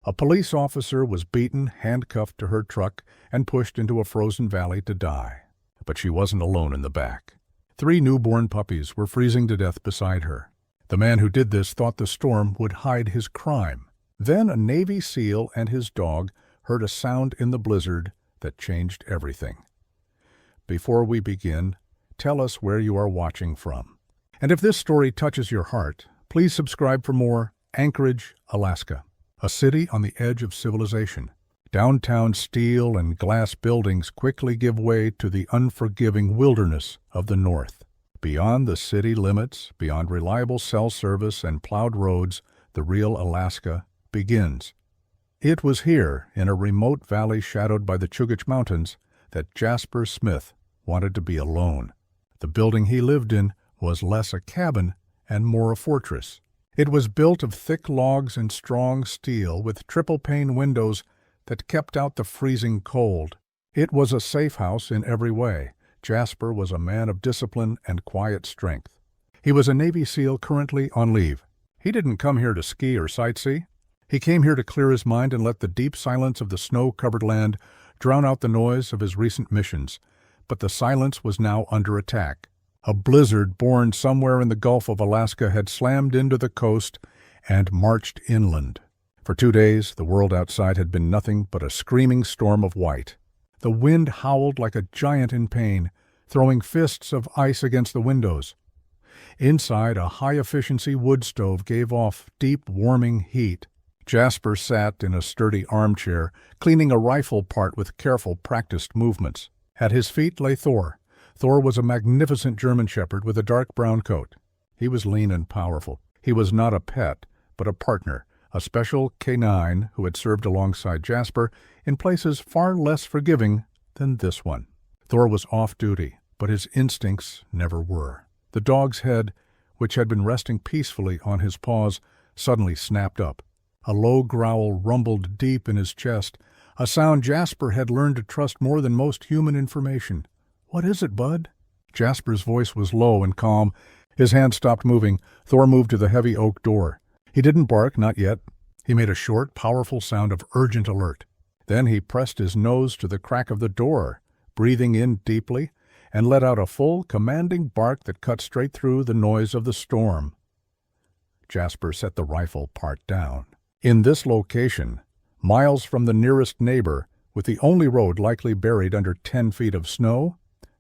A police officer was beaten, handcuffed to her truck, and pushed into a frozen valley to die. But she wasn't alone in the back. 3 newborn puppies were freezing to death beside her. The man who did this thought the storm would hide his crime. Then a Navy SEAL and his dog heard a sound in the blizzard that changed everything. Before we begin, tell us where you are watching from. And if this story touches your heart, please subscribe for more. Anchorage, Alaska, a city on the edge of civilization. Downtown steel and glass buildings quickly give way to the unforgiving wilderness of the north. Beyond the city limits, beyond reliable cell service and plowed roads, the real Alaska begins. It was here, in a remote valley shadowed by the Chugach Mountains, that Jasper Smith wanted to be alone. The building he lived in was less a cabin and more a fortress. It was built of thick logs and strong steel with triple-pane windows that kept out the freezing cold. It was a safe house in every way. Jasper was a man of discipline and quiet strength. He was a Navy SEAL currently on leave. He didn't come here to ski or sightsee. He came here to clear his mind and let the deep silence of the snow-covered land drown out the noise of his recent missions. But the silence was now under attack. A blizzard born somewhere in the Gulf of Alaska had slammed into the coast and marched inland. For 2 days, the world outside had been nothing but a screaming storm of white. The wind howled like a giant in pain, throwing fists of ice against the windows. Inside, a high-efficiency wood stove gave off deep, warming heat. Jasper sat in a sturdy armchair, cleaning a rifle part with careful, practiced movements. At his feet lay Thor. Thor was a magnificent German shepherd with a dark brown coat. He was lean and powerful. He was not a pet, but a partner, a special canine who had served alongside Jasper in places far less forgiving than this one. Thor was off-duty, but his instincts never were. The dog's head, which had been resting peacefully on his paws, suddenly snapped up. A low growl rumbled deep in his chest, a sound Jasper had learned to trust more than most human information. "What is it, bud?" Jasper's voice was low and calm. His hand stopped moving. Thor moved to the heavy oak door. He didn't bark, not yet. He made a short, powerful sound of urgent alert. Then he pressed his nose to the crack of the door, breathing in deeply, and let out a full, commanding bark that cut straight through the noise of the storm. Jasper set the rifle part down. In this location, miles from the nearest neighbor, with the only road likely buried under 10 feet of snow,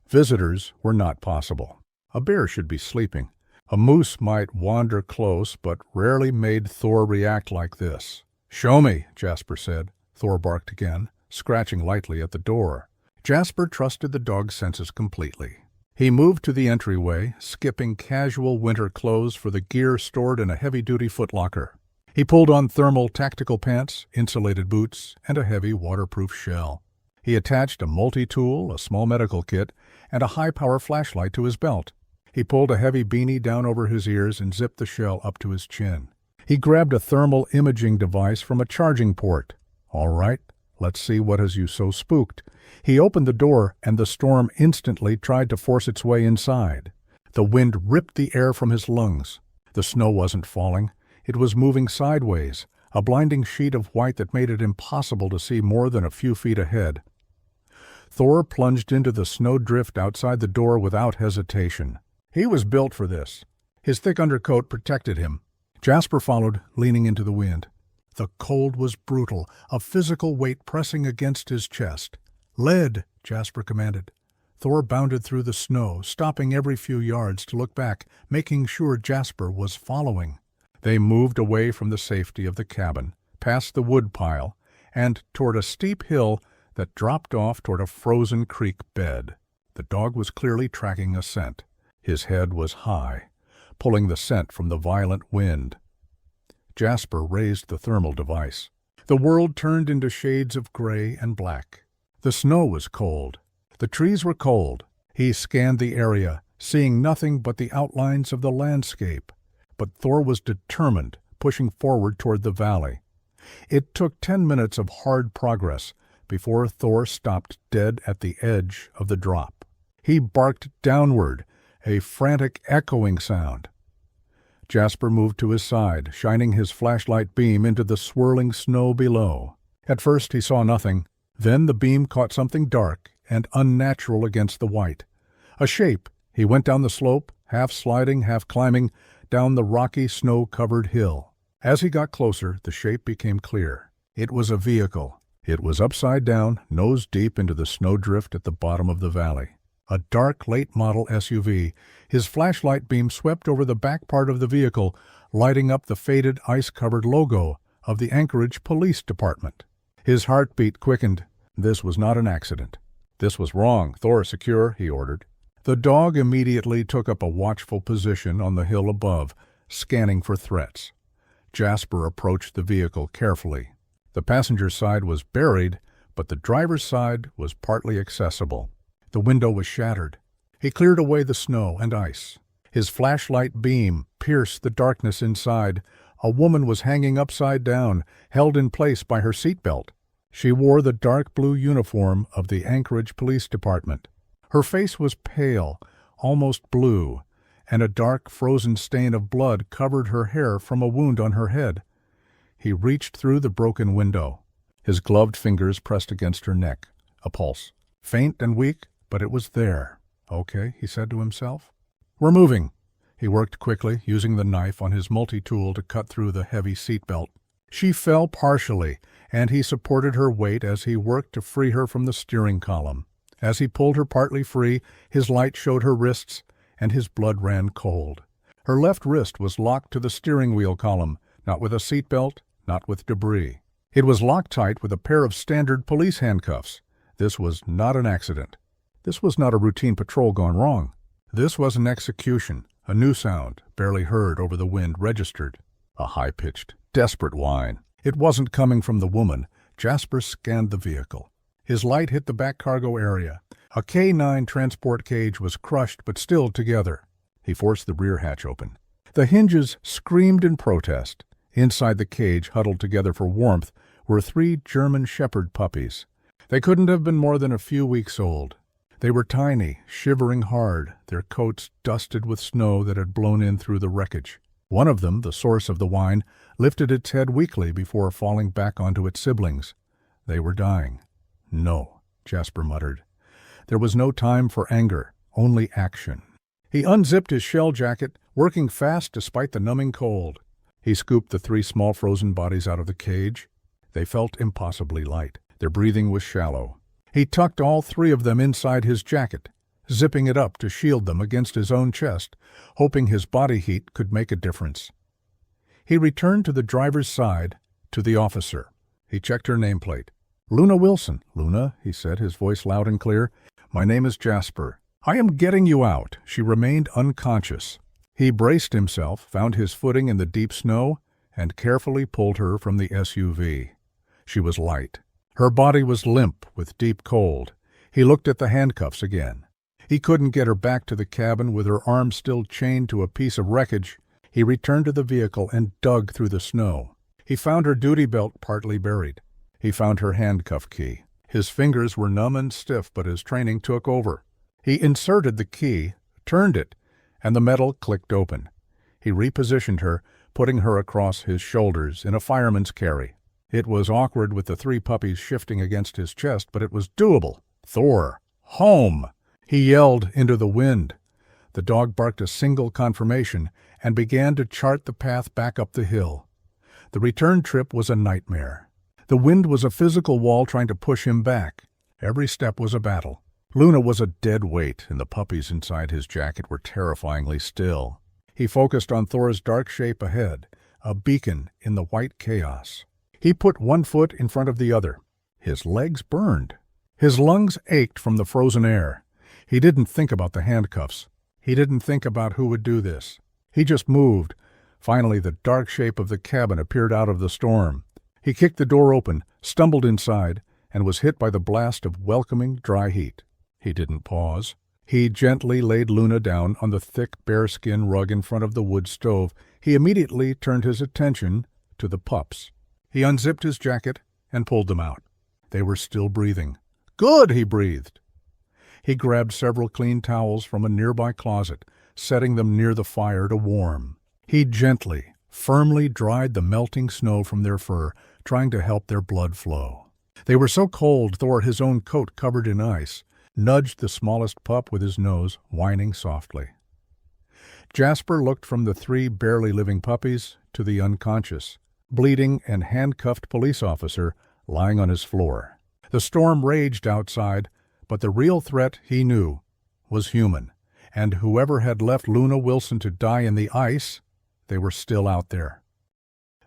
visitors were not possible. A bear should be sleeping. A moose might wander close, but rarely made Thor react like this. "Show me," Jasper said. Thor barked again, scratching lightly at the door. Jasper trusted the dog's senses completely. He moved to the entryway, skipping casual winter clothes for the gear stored in a heavy-duty footlocker. He pulled on thermal tactical pants, insulated boots, and a heavy waterproof shell. He attached a multi-tool, a small medical kit, and a high-power flashlight to his belt. He pulled a heavy beanie down over his ears and zipped the shell up to his chin. He grabbed a thermal imaging device from a charging port. "All right, let's see what has you so spooked." He opened the door, and the storm instantly tried to force its way inside. The wind ripped the air from his lungs. The snow wasn't falling. It was moving sideways, a blinding sheet of white that made it impossible to see more than a few feet ahead. Thor plunged into the snowdrift outside the door without hesitation. He was built for this. His thick undercoat protected him. Jasper followed, leaning into the wind. The cold was brutal, a physical weight pressing against his chest. "Lead," Jasper commanded. Thor bounded through the snow, stopping every few yards to look back, making sure Jasper was following. They moved away from the safety of the cabin, past the wood pile, and toward a steep hill that dropped off toward a frozen creek bed. The dog was clearly tracking a scent. His head was high, pulling the scent from the violent wind. Jasper raised the thermal device. The world turned into shades of gray and black. The snow was cold. The trees were cold. He scanned the area, seeing nothing but the outlines of the landscape. But Thor was determined, pushing forward toward the valley. It took 10 minutes of hard progress before Thor stopped dead at the edge of the drop. He barked downward, a frantic echoing sound. Jasper moved to his side, shining his flashlight beam into the swirling snow below. At first he saw nothing. Then the beam caught something dark and unnatural against the white. A shape. He went down the slope, half sliding, half climbing, down the rocky, snow-covered hill. As he got closer, the shape became clear. It was a vehicle. It was upside down, nose deep into the snowdrift at the bottom of the valley. A dark, late-model SUV. His flashlight beam swept over the back part of the vehicle, lighting up the faded, ice-covered logo of the Anchorage Police Department. His heartbeat quickened. This was not an accident. This was wrong. Thor, secure, he ordered. The dog immediately took up a watchful position on the hill above, scanning for threats. Jasper approached the vehicle carefully. The passenger side was buried, but the driver's side was partly accessible. The window was shattered. He cleared away the snow and ice. His flashlight beam pierced the darkness inside. A woman was hanging upside down, held in place by her seatbelt. She wore the dark blue uniform of the Anchorage Police Department. Her face was pale, almost blue, and a dark, frozen stain of blood covered her hair from a wound on her head. He reached through the broken window. His gloved fingers pressed against her neck. A pulse. Faint and weak, but it was there. Okay, he said to himself. We're moving. He worked quickly, using the knife on his multi-tool to cut through the heavy seatbelt. She fell partially, and he supported her weight as he worked to free her from the steering column. As he pulled her partly free, his light showed her wrists, and his blood ran cold. Her left wrist was locked to the steering wheel column, not with a seatbelt, not with debris. It was locked tight with a pair of standard police handcuffs. This was not an accident. This was not a routine patrol gone wrong. This was an execution. A new sound, barely heard over the wind, registered. A high-pitched, desperate whine. It wasn't coming from the woman. Jasper scanned the vehicle. His light hit the back cargo area. A K-9 transport cage was crushed but still together. He forced the rear hatch open. The hinges screamed in protest. Inside the cage, huddled together for warmth, were 3 German Shepherd puppies. They couldn't have been more than a few weeks old. They were tiny, shivering hard, their coats dusted with snow that had blown in through the wreckage. One of them, the source of the whine, lifted its head weakly before falling back onto its siblings. They were dying. No, Jasper muttered. There was no time for anger, only action. He unzipped his shell jacket, working fast despite the numbing cold. He scooped the 3 small frozen bodies out of the cage. They felt impossibly light. Their breathing was shallow. He tucked all 3 of them inside his jacket, zipping it up to shield them against his own chest, hoping his body heat could make a difference. He returned to the driver's side, to the officer. He checked her nameplate. Luna Wilson. Luna, he said, his voice loud and clear. My name is Jasper. I am getting you out. She remained unconscious. He braced himself, found his footing in the deep snow, and carefully pulled her from the SUV. She was light. Her body was limp with deep cold. He looked at the handcuffs again. He couldn't get her back to the cabin with her arms still chained to a piece of wreckage. He returned to the vehicle and dug through the snow. He found her duty belt partly buried. He found her handcuff key. His fingers were numb and stiff, but his training took over. He inserted the key, turned it, and the metal clicked open. He repositioned her, putting her across his shoulders in a fireman's carry. It was awkward with the 3 puppies shifting against his chest, but it was doable. Thor! Home! He yelled into the wind. The dog barked a single confirmation and began to chart the path back up the hill. The return trip was a nightmare. The wind was a physical wall trying to push him back. Every step was a battle. Luna was a dead weight, and the puppies inside his jacket were terrifyingly still. He focused on Thor's dark shape ahead, a beacon in the white chaos. He put one foot in front of the other. His legs burned. His lungs ached from the frozen air. He didn't think about the handcuffs. He didn't think about who would do this. He just moved. Finally, the dark shape of the cabin appeared out of the storm. He kicked the door open, stumbled inside, and was hit by the blast of welcoming, dry heat. He didn't pause. He gently laid Luna down on the thick bearskin rug in front of the wood stove. He immediately turned his attention to the pups. He unzipped his jacket and pulled them out. They were still breathing. Good, he breathed. He grabbed several clean towels from a nearby closet, setting them near the fire to warm. He gently, firmly dried the melting snow from their fur, trying to help their blood flow. They were so cold Thor, his own coat covered in ice, nudged the smallest pup with his nose, whining softly. Jasper looked from the 3 barely living puppies to the unconscious, bleeding and handcuffed police officer lying on his floor. The storm raged outside, but the real threat, he knew, was human, and whoever had left Luna Wilson to die in the ice, they were still out there.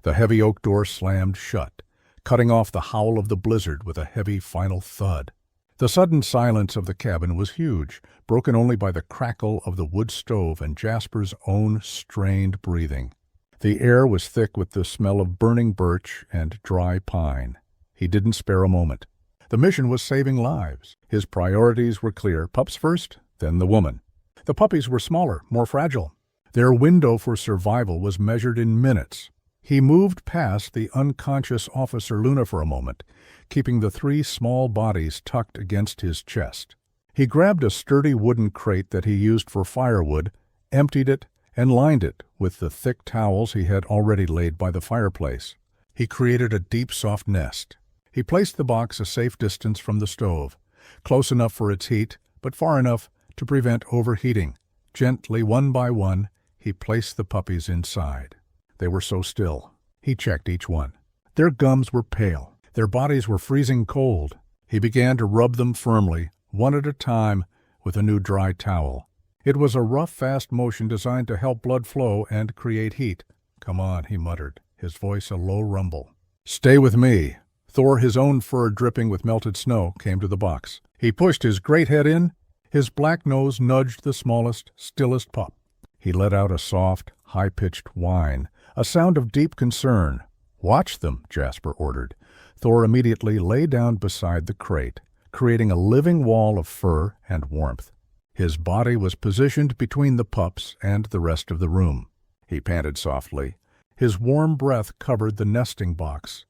The heavy oak door slammed shut, cutting off the howl of the blizzard with a heavy final thud. The sudden silence of the cabin was huge, broken only by the crackle of the wood stove and Jasper's own strained breathing. The air was thick with the smell of burning birch and dry pine. He didn't spare a moment. The mission was saving lives. His priorities were clear: pups first, then the woman. The puppies were smaller, more fragile. Their window for survival was measured in minutes. He moved past the unconscious Officer Luna for a moment, keeping the 3 small bodies tucked against his chest. He grabbed a sturdy wooden crate that he used for firewood, emptied it, and lined it with the thick towels he had already laid by the fireplace. He created a deep, soft nest. He placed the box a safe distance from the stove, close enough for its heat, but far enough to prevent overheating. Gently, one by one, he placed the puppies inside. They were so still. He checked each one. Their gums were pale. Their bodies were freezing cold. He began to rub them firmly, one at a time, with a new dry towel. It was a rough, fast motion designed to help blood flow and create heat. "Come on," he muttered, his voice a low rumble. "Stay with me." Thor, his own fur dripping with melted snow, came to the box. He pushed his great head in. His black nose nudged the smallest, stillest pup. He let out a soft, high-pitched whine, a sound of deep concern. "Watch them," Jasper ordered. Thor immediately lay down beside the crate, creating a living wall of fur and warmth. His body was positioned between the pups and the rest of the room. He panted softly. His warm breath covered the nesting box.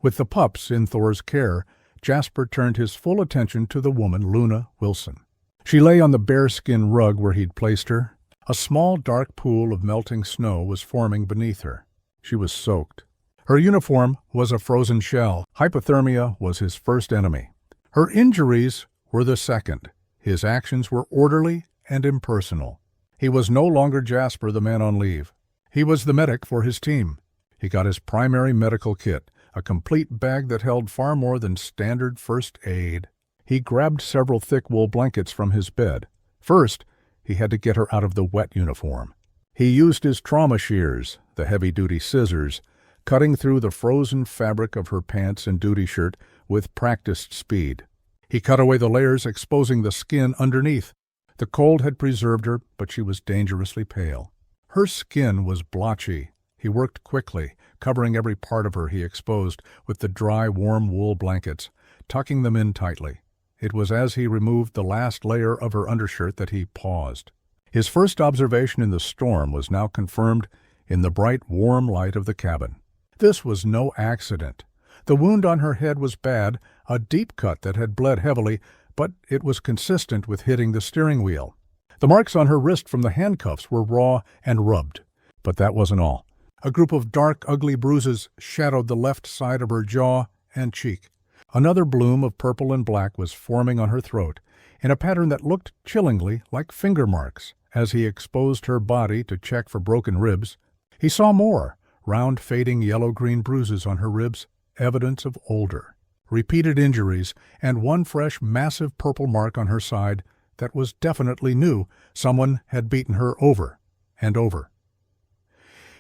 With the pups in Thor's care, Jasper turned his full attention to the woman, Luna Wilson. She lay on the bearskin rug where he'd placed her. A small dark pool of melting snow was forming beneath her. She was soaked. Her uniform was a frozen shell. Hypothermia was his first enemy. Her injuries were the second. His actions were orderly and impersonal. He was no longer Jasper, the man on leave. He was the medic for his team. He got his primary medical kit, a complete bag that held far more than standard first aid. He grabbed several thick wool blankets from his bed. First, he had to get her out of the wet uniform. He used his trauma shears, the heavy-duty scissors, cutting through the frozen fabric of her pants and duty shirt with practiced speed. He cut away the layers, exposing the skin underneath. The cold had preserved her, but she was dangerously pale. Her skin was blotchy. He worked quickly, covering every part of her he exposed with the dry, warm wool blankets, tucking them in tightly. It was as he removed the last layer of her undershirt that he paused. His first observation in the storm was now confirmed in the bright, warm light of the cabin. This was no accident. The wound on her head was bad, a deep cut that had bled heavily, but it was consistent with hitting the steering wheel. The marks on her wrist from the handcuffs were raw and rubbed. But that wasn't all. A group of dark, ugly bruises shadowed the left side of her jaw and cheek. Another bloom of purple and black was forming on her throat, in a pattern that looked chillingly like finger marks. As he exposed her body to check for broken ribs, he saw more, round, fading yellow-green bruises on her ribs, evidence of older, repeated injuries, and one fresh, massive purple mark on her side that was definitely new. Someone had beaten her over and over.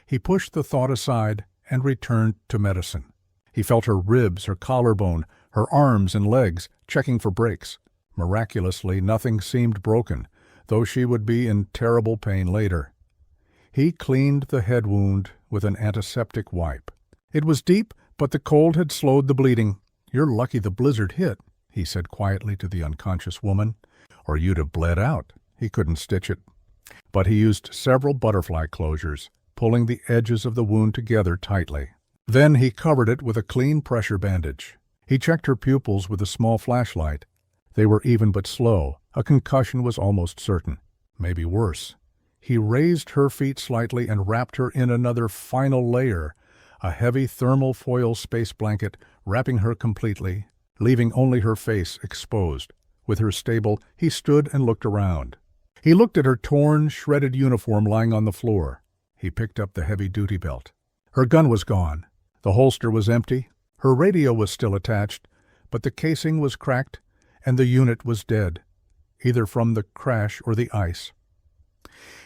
He pushed the thought aside and returned to medicine. He felt her ribs, her collarbone, her arms and legs, checking for breaks. Miraculously, nothing seemed broken, though she would be in terrible pain later. He cleaned the head wound with an antiseptic wipe. It was deep, but the cold had slowed the bleeding. "You're lucky the blizzard hit," he said quietly to the unconscious woman, "or you'd have bled out." He couldn't stitch it. But he used several butterfly closures, pulling the edges of the wound together tightly. Then he covered it with a clean pressure bandage. He checked her pupils with a small flashlight. They were even but slow. A concussion was almost certain. Maybe worse. He raised her feet slightly and wrapped her in another final layer, a heavy thermal foil space blanket wrapping her completely, leaving only her face exposed. With her stable, he stood and looked around. He looked at her torn, shredded uniform lying on the floor. He picked up the heavy duty belt. Her gun was gone. The holster was empty. Her radio was still attached, but the casing was cracked and the unit was dead, either from the crash or the ice.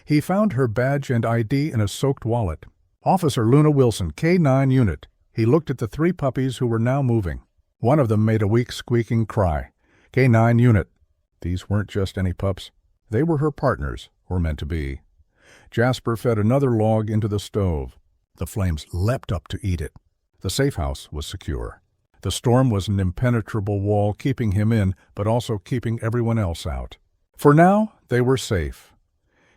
He found her badge and ID in a soaked wallet. Officer Luna Wilson, K-9 unit. He looked at the 3 puppies who were now moving. One of them made a weak squeaking cry. K-9 unit. These weren't just any pups. They were her partners, or meant to be. Jasper fed another log into the stove. The flames leapt up to eat it. The safe house was secure. The storm was an impenetrable wall keeping him in, but also keeping everyone else out. For now, they were safe.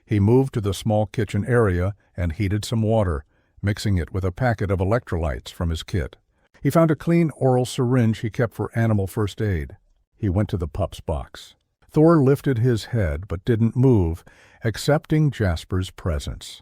He moved to the small kitchen area and heated some water, mixing it with a packet of electrolytes from his kit. He found a clean oral syringe he kept for animal first aid. He went to the Pups box. Thor lifted his head but didn't move, accepting Jasper's presence.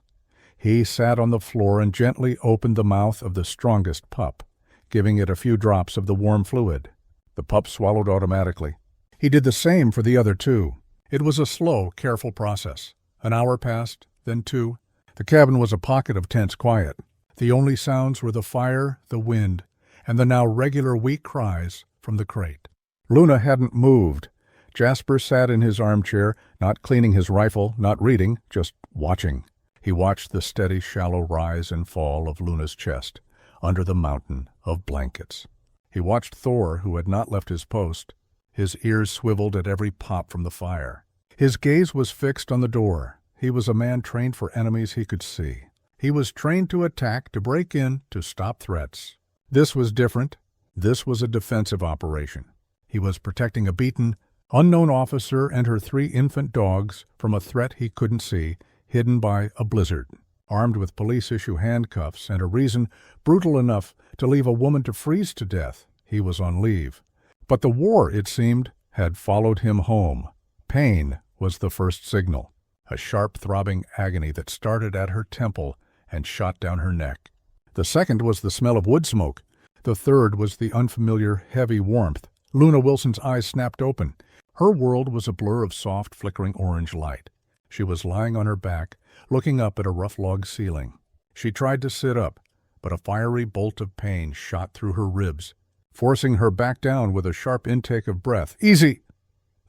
He sat on the floor and gently opened the mouth of the strongest pup, giving it a few drops of the warm fluid. The pup swallowed automatically. He did the same for the other 2. It was a slow, careful process. An hour passed, then 2. The cabin was a pocket of tense quiet. The only sounds were the fire, the wind, and the now regular weak cries from the crate. Luna hadn't moved. Jasper sat in his armchair, not cleaning his rifle, not reading, just watching. He watched the steady, shallow rise and fall of Luna's chest, under the mountain of blankets. He watched Thor, who had not left his post. His ears swiveled at every pop from the fire. His gaze was fixed on the door. He was a man trained for enemies he could see. He was trained to attack, to break in, to stop threats. This was different. This was a defensive operation. He was protecting a beaten, unknown officer and her 3 infant dogs from a threat he couldn't see, hidden by a blizzard. Armed with police-issue handcuffs and a reason brutal enough to leave a woman to freeze to death, he was on leave. But the war, it seemed, had followed him home. Pain was the first signal, a sharp throbbing agony that started at her temple and shot down her neck. The second was the smell of wood smoke. The third was the unfamiliar, heavy warmth. Luna Wilson's eyes snapped open. Her world was a blur of soft, flickering orange light. She was lying on her back, looking up at a rough log ceiling. She tried to sit up, but a fiery bolt of pain shot through her ribs, forcing her back down with a sharp intake of breath. "Easy!"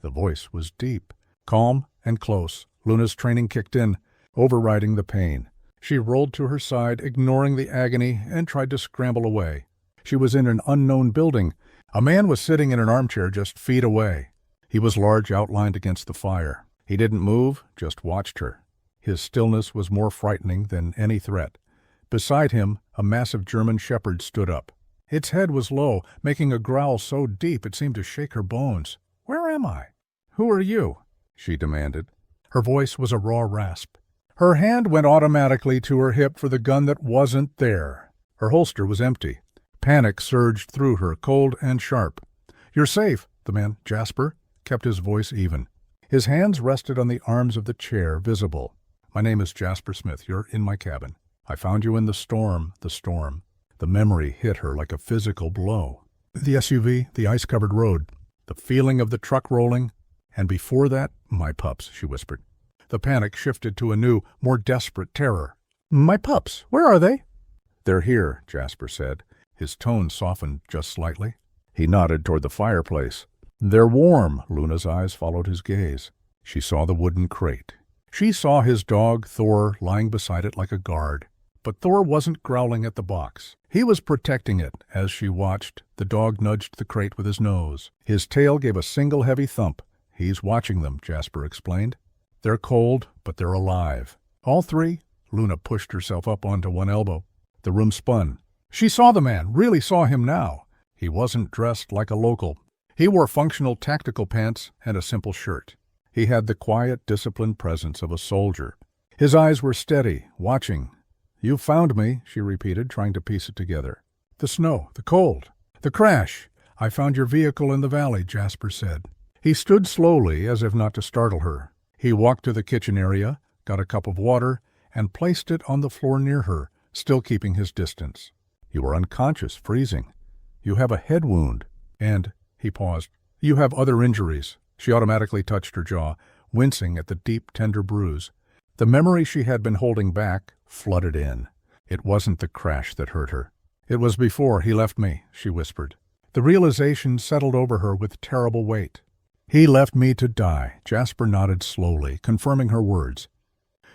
The voice was deep, calm, and close. Luna's training kicked in, overriding the pain. She rolled to her side, ignoring the agony, and tried to scramble away. She was in an unknown building. A man was sitting in an armchair just feet away. He was large, outlined against the fire. He didn't move, just watched her. His stillness was more frightening than any threat. Beside him, a massive German shepherd stood up. Its head was low, making a growl so deep it seemed to shake her bones. "Where am I? Who are you?" she demanded. Her voice was a raw rasp. Her hand went automatically to her hip for the gun that wasn't there. Her holster was empty. Panic surged through her, cold and sharp. "You're safe," the man, Jasper, kept his voice even. His hands rested on the arms of the chair, visible. "My name is Jasper Smith. You're in my cabin. I found you in the storm. The memory hit her like a physical blow. The SUV, the ice-covered road, the feeling of the truck rolling, and before that, my pups," she whispered. The panic shifted to a new, more desperate terror. "My pups, where are they?" "They're here," Jasper said. His tone softened just slightly. He nodded toward the fireplace. "They're warm." Luna's eyes followed his gaze. She saw the wooden crate. She saw his dog, Thor, lying beside it like a guard. But Thor wasn't growling at the box. He was protecting it. As she watched, the dog nudged the crate with his nose. His tail gave a single heavy thump. "He's watching them," Jasper explained. "They're cold, but they're alive." "All 3? Luna pushed herself up onto one elbow. The room spun. She saw the man, really saw him now. He wasn't dressed like a local. He wore functional tactical pants and a simple shirt. He had the quiet, disciplined presence of a soldier. His eyes were steady, watching. "You found me," she repeated, trying to piece it together. "The snow, the cold, the crash. I found your vehicle in the valley," Jasper said. He stood slowly, as if not to startle her. He walked to the kitchen area, got a cup of water, and placed it on the floor near her, still keeping his distance. "You are unconscious, freezing. You have a head wound, and," he paused, "you have other injuries." She automatically touched her jaw, wincing at the deep, tender bruise. The memory she had been holding back flooded in. It wasn't the crash that hurt her. "It was before he left me," she whispered. The realization settled over her with terrible weight. "He left me to die." Jasper nodded slowly, confirming her words.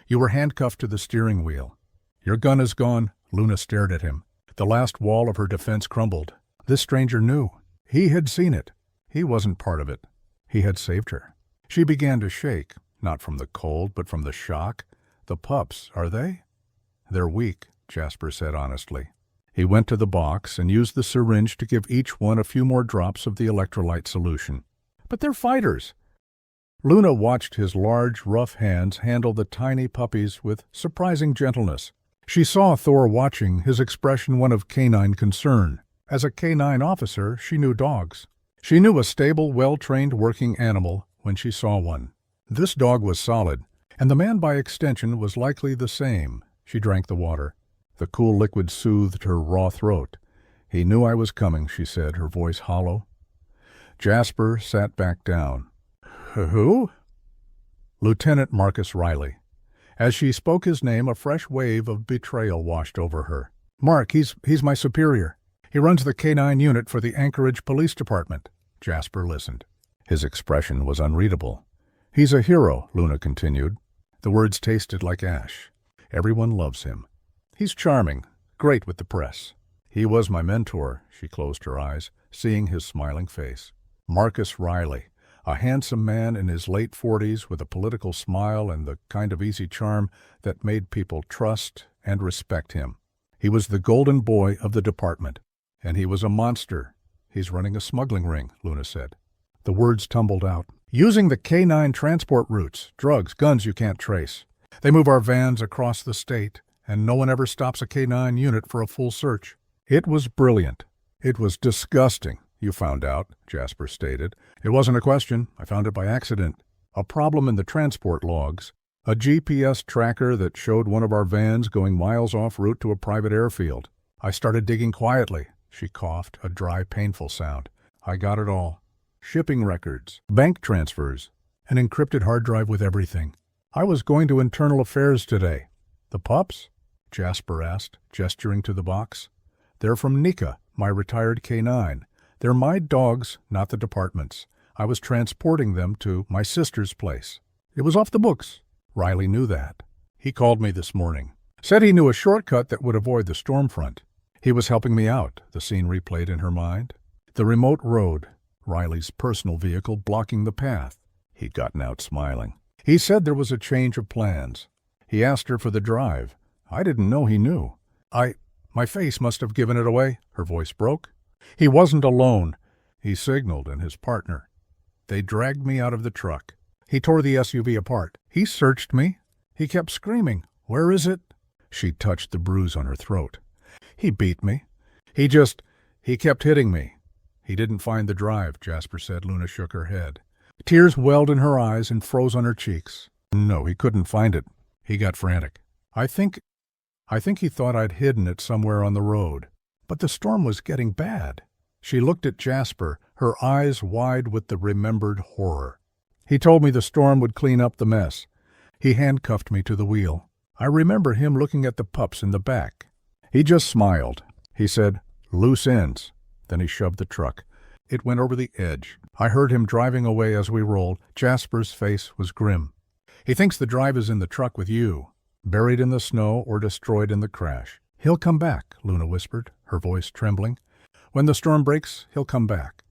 "You were handcuffed to the steering wheel. Your gun is gone." Luna stared at him. The last wall of her defense crumbled. This stranger knew. He had seen it. He wasn't part of it. He had saved her. She began to shake, not from the cold, but from the shock. "The pups, are they?" "They're weak," Jasper said honestly. He went to the box and used the syringe to give each one a few more drops of the electrolyte solution. "But they're fighters." Luna watched his large, rough hands handle the tiny puppies with surprising gentleness. She saw Thor watching, his expression one of canine concern. As a canine officer, she knew dogs. She knew a stable, well-trained working animal when she saw one. This dog was solid, and the man by extension was likely the same. She drank the water. The cool liquid soothed her raw throat. "He knew I was coming," she said, her voice hollow. Jasper sat back down. "Who?" "Lieutenant Marcus Riley." As she spoke his name, a fresh wave of betrayal washed over her. "Mark, he's my superior. He runs the K-9 unit for the Anchorage Police Department." Jasper listened. His expression was unreadable. "He's a hero," Luna continued. The words tasted like ash. "Everyone loves him. He's charming, great with the press. He was my mentor." She closed her eyes, seeing his smiling face. Marcus Riley, a handsome man in his late 40s with a political smile and the kind of easy charm that made people trust and respect him. He was the golden boy of the department, and he was a monster. "He's running a smuggling ring," Luna said. The words tumbled out. "Using the K-9 transport routes, drugs, guns you can't trace. They move our vans across the state, and no one ever stops a K-9 unit for a full search." "It was brilliant. It was disgusting, you found out," Jasper stated. "It wasn't a question. I found it by accident. A problem in the transport logs. A GPS tracker that showed one of our vans going miles off route to a private airfield. I started digging quietly." She coughed, a dry, painful sound. "I got it all. Shipping records, bank transfers, an encrypted hard drive with everything. I was going to internal affairs today." "The pups?" Jasper asked, gesturing to the box. "They're from Nika, my retired K-9. They're my dogs, not the department's. I was transporting them to my sister's place. It was off the books." Riley knew that. "He called me this morning. Said he knew a shortcut that would avoid the storm front. He was helping me out," the scene replayed in her mind. The remote road, Riley's personal vehicle blocking the path. He'd gotten out smiling. "He said there was a change of plans. He asked her for the drive. I didn't know he knew. My face must have given it away." Her voice broke. "He wasn't alone. He signaled, and his partner. They dragged me out of the truck. He tore the SUV apart. He searched me. He kept screaming, 'Where is it?'" She touched the bruise on her throat. "He beat me. He kept hitting me." "He didn't find the drive," Jasper said. Luna shook her head. Tears welled in her eyes and froze on her cheeks. "No, he couldn't find it." He got frantic. I think he thought I'd hidden it somewhere on the road. But the storm was getting bad." She looked at Jasper, her eyes wide with the remembered horror. "He told me the storm would clean up the mess. He handcuffed me to the wheel. I remember him looking at the pups in the back. He just smiled. He said, 'Loose ends.' Then he shoved the truck. It went over the edge. I heard him driving away as we rolled." Jasper's face was grim. "He thinks the drive is in the truck with you, buried in the snow or destroyed in the crash. He'll come back," Luna whispered, her voice trembling. "When the storm breaks, he'll come back.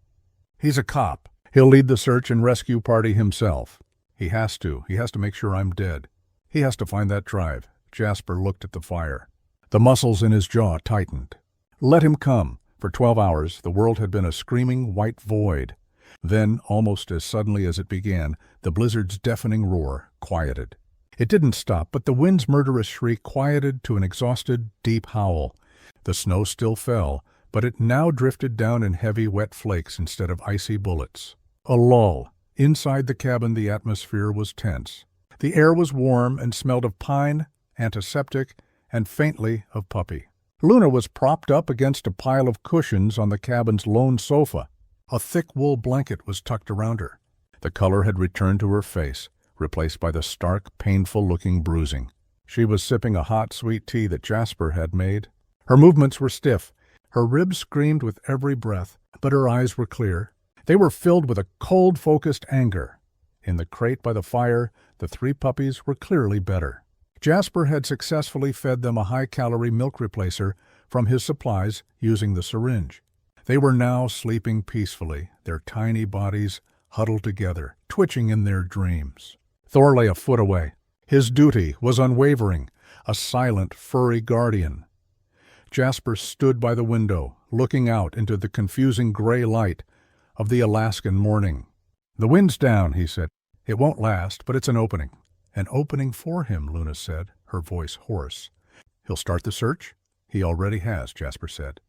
He's a cop. He'll lead the search and rescue party himself. He has to. He has to make sure I'm dead. He has to find that drive." Jasper looked at the fire. The muscles in his jaw tightened. "Let him come." For 12 hours, the world had been a screaming white void. Then, almost as suddenly as it began, the blizzard's deafening roar quieted. It didn't stop, but the wind's murderous shriek quieted to an exhausted, deep howl. The snow still fell, but it now drifted down in heavy, wet flakes instead of icy bullets. A lull. Inside the cabin, the atmosphere was tense. The air was warm and smelled of pine, antiseptic, and faintly of puppy. Luna was propped up against a pile of cushions on the cabin's lone sofa. A thick wool blanket was tucked around her. The color had returned to her face, replaced by the stark, painful-looking bruising. She was sipping a hot, sweet tea that Jasper had made. Her movements were stiff. Her ribs screamed with every breath, but her eyes were clear. They were filled with a cold, focused anger. In the crate by the fire, the 3 puppies were clearly better. Jasper had successfully fed them a high-calorie milk replacer from his supplies using the syringe. They were now sleeping peacefully, their tiny bodies huddled together, twitching in their dreams. Thor lay a foot away. His duty was unwavering, a silent, furry guardian. Jasper stood by the window, looking out into the confusing gray light of the Alaskan morning. "The wind's down," he said. "It won't last, but it's an opening." "An opening for him," Luna said, her voice hoarse. "He'll start the search?" "He already has," Jasper said.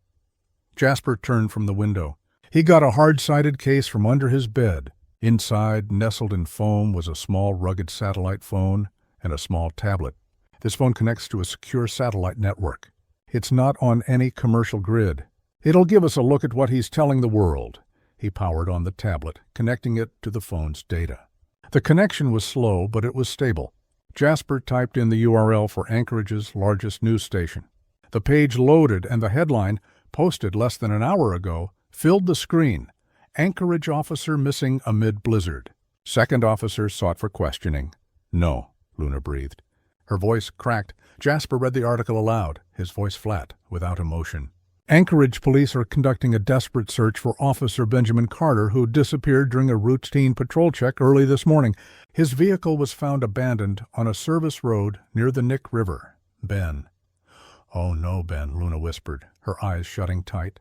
Jasper turned from the window. He got a hard-sided case from under his bed. Inside, nestled in foam, was a small, rugged satellite phone and a small tablet. This phone connects to a secure satellite network. It's not on any commercial grid. "It'll give us a look at what he's telling the world." He powered on the tablet, connecting it to the phone's data. The connection was slow, but it was stable. Jasper typed in the URL for Anchorage's largest news station. The page loaded, and the headline, posted less than an hour ago, filled the screen. "Anchorage officer missing amid blizzard. Second officer sought for questioning." "No," Luna breathed. Her voice cracked. Jasper read the article aloud, his voice flat, without emotion. "Anchorage police are conducting a desperate search for Officer Benjamin Carter, who disappeared during a routine patrol check early this morning. His vehicle was found abandoned on a service road near the Nick River. Ben." "Oh no, Ben," Luna whispered, her eyes shutting tight.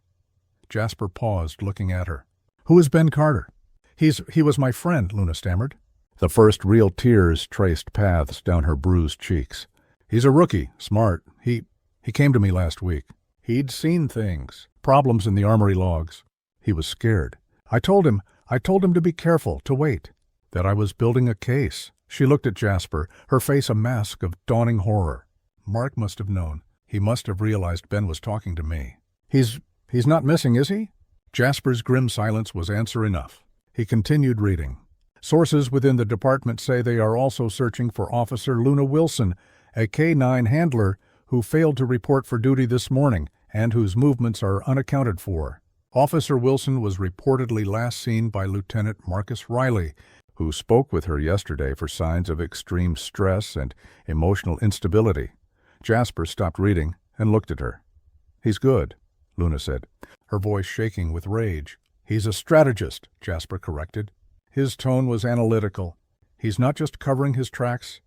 Jasper paused, looking at her. "Who is Ben Carter?" He was my friend," Luna stammered. The first real tears traced paths down her bruised cheeks. "He's a rookie, smart. He came to me last week. He'd seen things, problems in the armory logs. He was scared. I told him to be careful, to wait, that I was building a case." She looked at Jasper, her face a mask of dawning horror. "Mark must have known. He must have realized Ben was talking to me." He's not missing, is he?" Jasper's grim silence was answer enough. He continued reading. "Sources within the department say they are also searching for Officer Luna Wilson, a K-9 handler who failed to report for duty this morning and whose movements are unaccounted for. Officer Wilson was reportedly last seen by Lieutenant Marcus Riley, who spoke with her yesterday for signs of extreme stress and emotional instability." Jasper stopped reading and looked at her. "He's good," Luna said, her voice shaking with rage. "He's a strategist," Jasper corrected. His tone was analytical. "He's not just covering his tracks.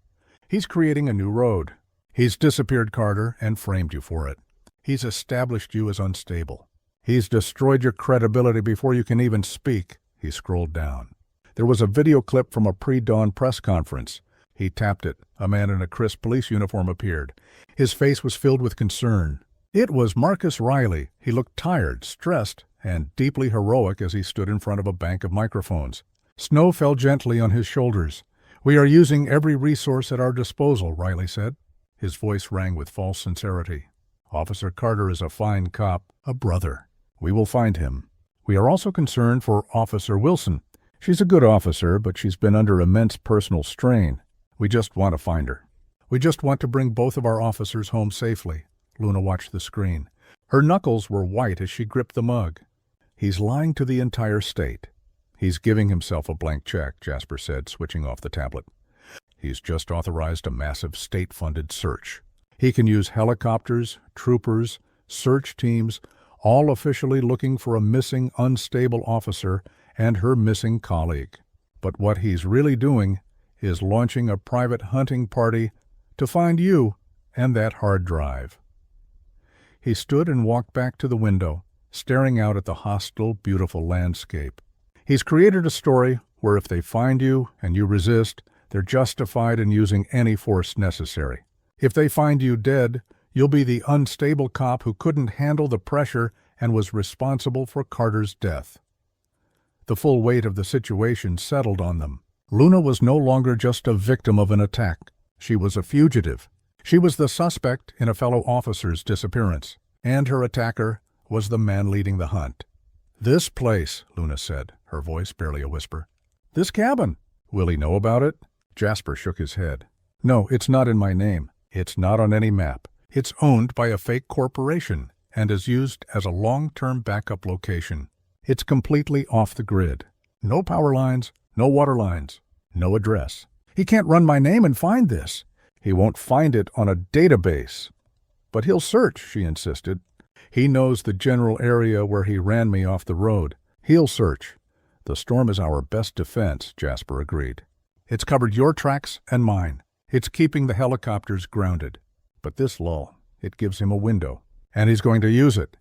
He's creating a new road. He's disappeared Carter and framed you for it. He's established you as unstable. He's destroyed your credibility before you can even speak." He scrolled down. There was a video clip from a pre-dawn press conference. He tapped it. A man in a crisp police uniform appeared. His face was filled with concern. It was Marcus Riley. He looked tired, stressed, and deeply heroic as he stood in front of a bank of microphones. Snow fell gently on his shoulders. "We are using every resource at our disposal," Riley said. His voice rang with false sincerity. "Officer Carter is a fine cop, a brother. We will find him. We are also concerned for Officer Wilson. She's a good officer, but she's been under immense personal strain. We just want to find her. We just want to bring both of our officers home safely." Luna watched the screen. Her knuckles were white as she gripped the mug. "He's lying to the entire state." "He's giving himself a blank check," Jasper said, switching off the tablet. "He's just authorized a massive state-funded search. He can use helicopters, troopers, search teams, all officially looking for a missing, unstable officer and her missing colleague. But what he's really doing is launching a private hunting party to find you and that hard drive." He stood and walked back to the window, staring out at the hostile, beautiful landscape. "He's created a story where if they find you and you resist, they're justified in using any force necessary. If they find you dead, you'll be the unstable cop who couldn't handle the pressure and was responsible for Carter's death." The full weight of the situation settled on them. Luna was no longer just a victim of an attack. She was a fugitive. She was the suspect in a fellow officer's disappearance, and her attacker was the man leading the hunt. "This place," Luna said, her voice barely a whisper. "This cabin. Will he know about it?" Jasper shook his head. "No, it's not in my name. It's not on any map. It's owned by a fake corporation and is used as a long-term backup location. It's completely off the grid. No power lines, no water lines, no address. He can't run my name and find this. He won't find it on a database." "But he'll search," she insisted. "He knows the general area where he ran me off the road. He'll search." "The storm is our best defense," Jasper agreed. "It's covered your tracks and mine. It's keeping the helicopters grounded. But this lull, it gives him a window. And he's going to use it."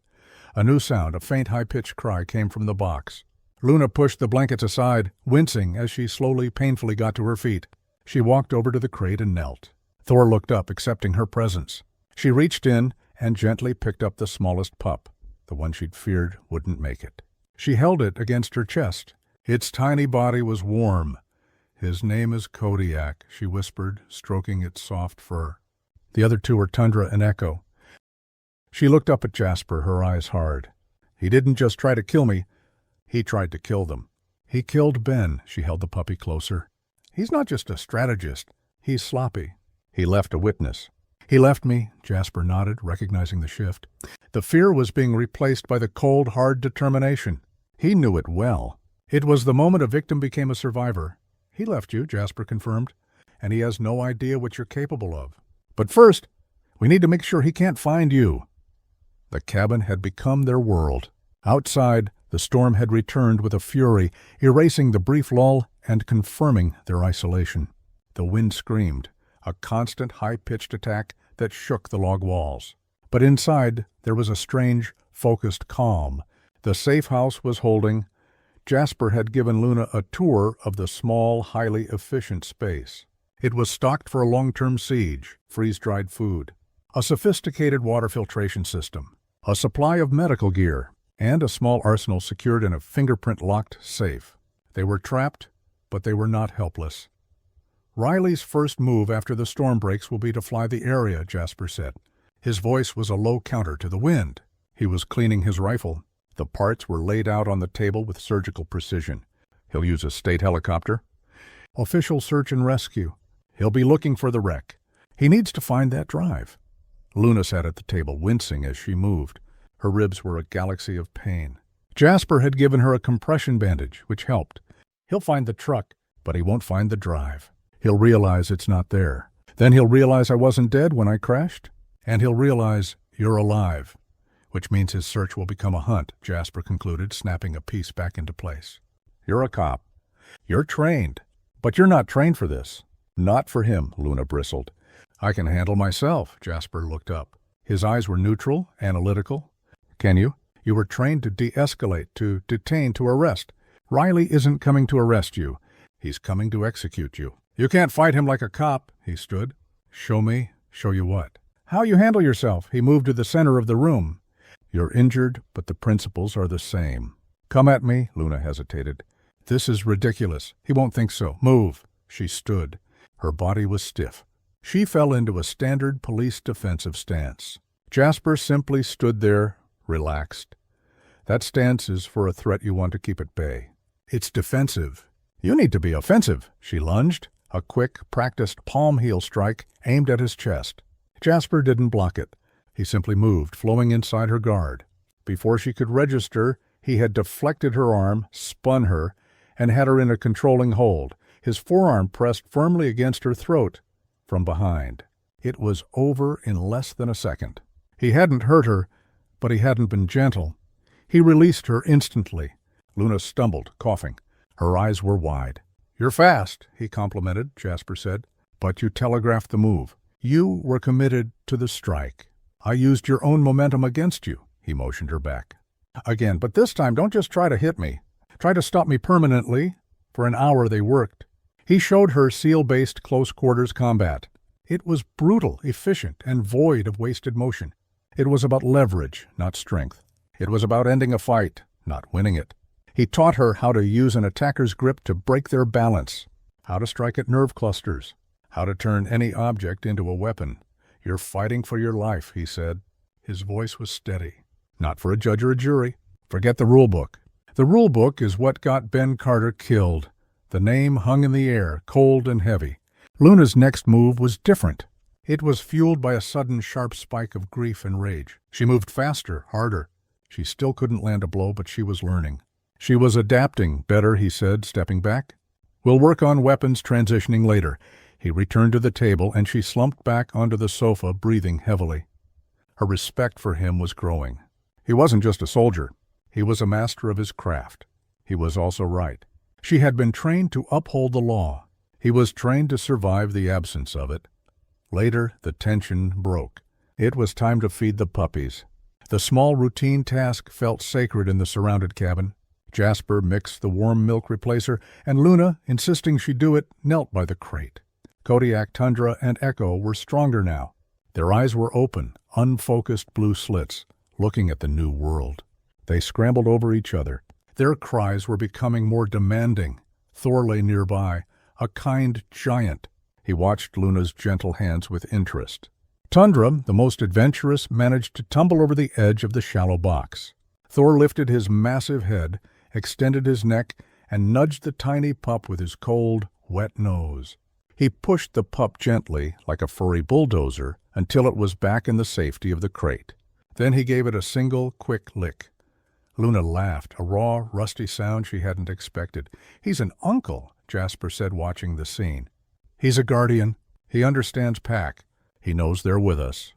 A new sound, a faint high-pitched cry, came from the box. Luna pushed the blankets aside, wincing as she slowly, painfully got to her feet. She walked over to the crate and knelt. Thor looked up, accepting her presence. She reached in and gently picked up the smallest pup, the one she'd feared wouldn't make it. She held it against her chest. Its tiny body was warm. "His name is Kodiak," she whispered, stroking its soft fur. The other two were Tundra and Echo. She looked up at Jasper, her eyes hard. "He didn't just try to kill me. He tried to kill them. He killed Ben." She held the puppy closer. "He's not just a strategist. He's sloppy. He left a witness." "He left me," Jasper nodded, recognizing the shift. The fear was being replaced by the cold, hard determination. He knew it well. It was the moment a victim became a survivor. "He left you," Jasper confirmed, "and he has no idea what you're capable of. But first, we need to make sure he can't find you." The cabin had become their world. Outside, the storm had returned with a fury, erasing the brief lull and confirming their isolation. The wind screamed, a constant high-pitched attack that shook the log walls. But inside, there was a strange, focused calm. The safe house was holding. Jasper had given Luna a tour of the small, highly efficient space. It was stocked for a long-term siege, freeze-dried food, a sophisticated water filtration system, a supply of medical gear, and a small arsenal secured in a fingerprint-locked safe. They were trapped, but they were not helpless. "Riley's first move after the storm breaks will be to fly the area," Jasper said. His voice was a low counter to the wind. He was cleaning his rifle. The parts were laid out on the table with surgical precision. "He'll use a state helicopter. Official search and rescue. He'll be looking for the wreck. He needs to find that drive." Luna sat at the table, wincing as she moved. Her ribs were a galaxy of pain. Jasper had given her a compression bandage, which helped. "He'll find the truck, but he won't find the drive. He'll realize it's not there. Then he'll realize I wasn't dead when I crashed. And he'll realize you're alive." "Which means his search will become a hunt," Jasper concluded, snapping a piece back into place. "You're a cop. You're trained. But you're not trained for this." "Not for him," Luna bristled. "I can handle myself." Jasper looked up. His eyes were neutral, analytical. "Can you? You were trained to de-escalate, to detain, to arrest. Riley isn't coming to arrest you. He's coming to execute you. You can't fight him like a cop." He stood. "Show me." "Show you what?" "How you handle yourself." He moved to the center of the room. "You're injured, but the principles are the same." "Come at me." Luna hesitated. "This is ridiculous. He won't think so. Move." She stood. Her body was stiff. She fell into a standard police defensive stance. Jasper simply stood there, relaxed. That stance is for a threat you want to keep at bay. It's defensive. You need to be offensive. She lunged, a quick, practiced palm heel strike aimed at his chest. Jasper didn't block it. He simply moved, flowing inside her guard. Before she could register, he had deflected her arm, spun her, and had her in a controlling hold, his forearm pressed firmly against her throat from behind. It was over in less than a second. He hadn't hurt her, but he hadn't been gentle. He released her instantly. Luna stumbled, coughing. Her eyes were wide. "You're fast," he complimented, Jasper said. "But you telegraphed the move. You were committed to the strike. I used your own momentum against you." He motioned her back. "Again, but this time don't just try to hit me. Try to stop me permanently." For an hour they worked. He showed her SEAL-based close-quarters combat. It was brutal, efficient, and void of wasted motion. It was about leverage, not strength. It was about ending a fight, not winning it. He taught her how to use an attacker's grip to break their balance, how to strike at nerve clusters, how to turn any object into a weapon. "You're fighting for your life," he said. His voice was steady. "Not for a judge or a jury. Forget the rule book. The rule book is what got Ben Carter killed." The name hung in the air, cold and heavy. Luna's next move was different. It was fueled by a sudden sharp spike of grief and rage. She moved faster, harder. She still couldn't land a blow, but she was learning. She was adapting better, he said, stepping back. "We'll work on weapons transitioning later." He returned to the table, and she slumped back onto the sofa, breathing heavily. Her respect for him was growing. He wasn't just a soldier. He was a master of his craft. He was also right. She had been trained to uphold the law. He was trained to survive the absence of it. Later, the tension broke. It was time to feed the puppies. The small routine task felt sacred in the surrounded cabin. Jasper mixed the warm milk replacer, and Luna, insisting she do it, knelt by the crate. Kodiak, Tundra, and Echo were stronger now. Their eyes were open, unfocused blue slits, looking at the new world. They scrambled over each other. Their cries were becoming more demanding. Thor lay nearby, a kind giant. He watched Luna's gentle hands with interest. Tundra, the most adventurous, managed to tumble over the edge of the shallow box. Thor lifted his massive head, extended his neck, and nudged the tiny pup with his cold, wet nose. He pushed the pup gently, like a furry bulldozer, until it was back in the safety of the crate. Then he gave it a single, quick lick. Luna laughed, a raw, rusty sound she hadn't expected. "He's an uncle," Jasper said, watching the scene. "He's a guardian. He understands pack. He knows they're with us."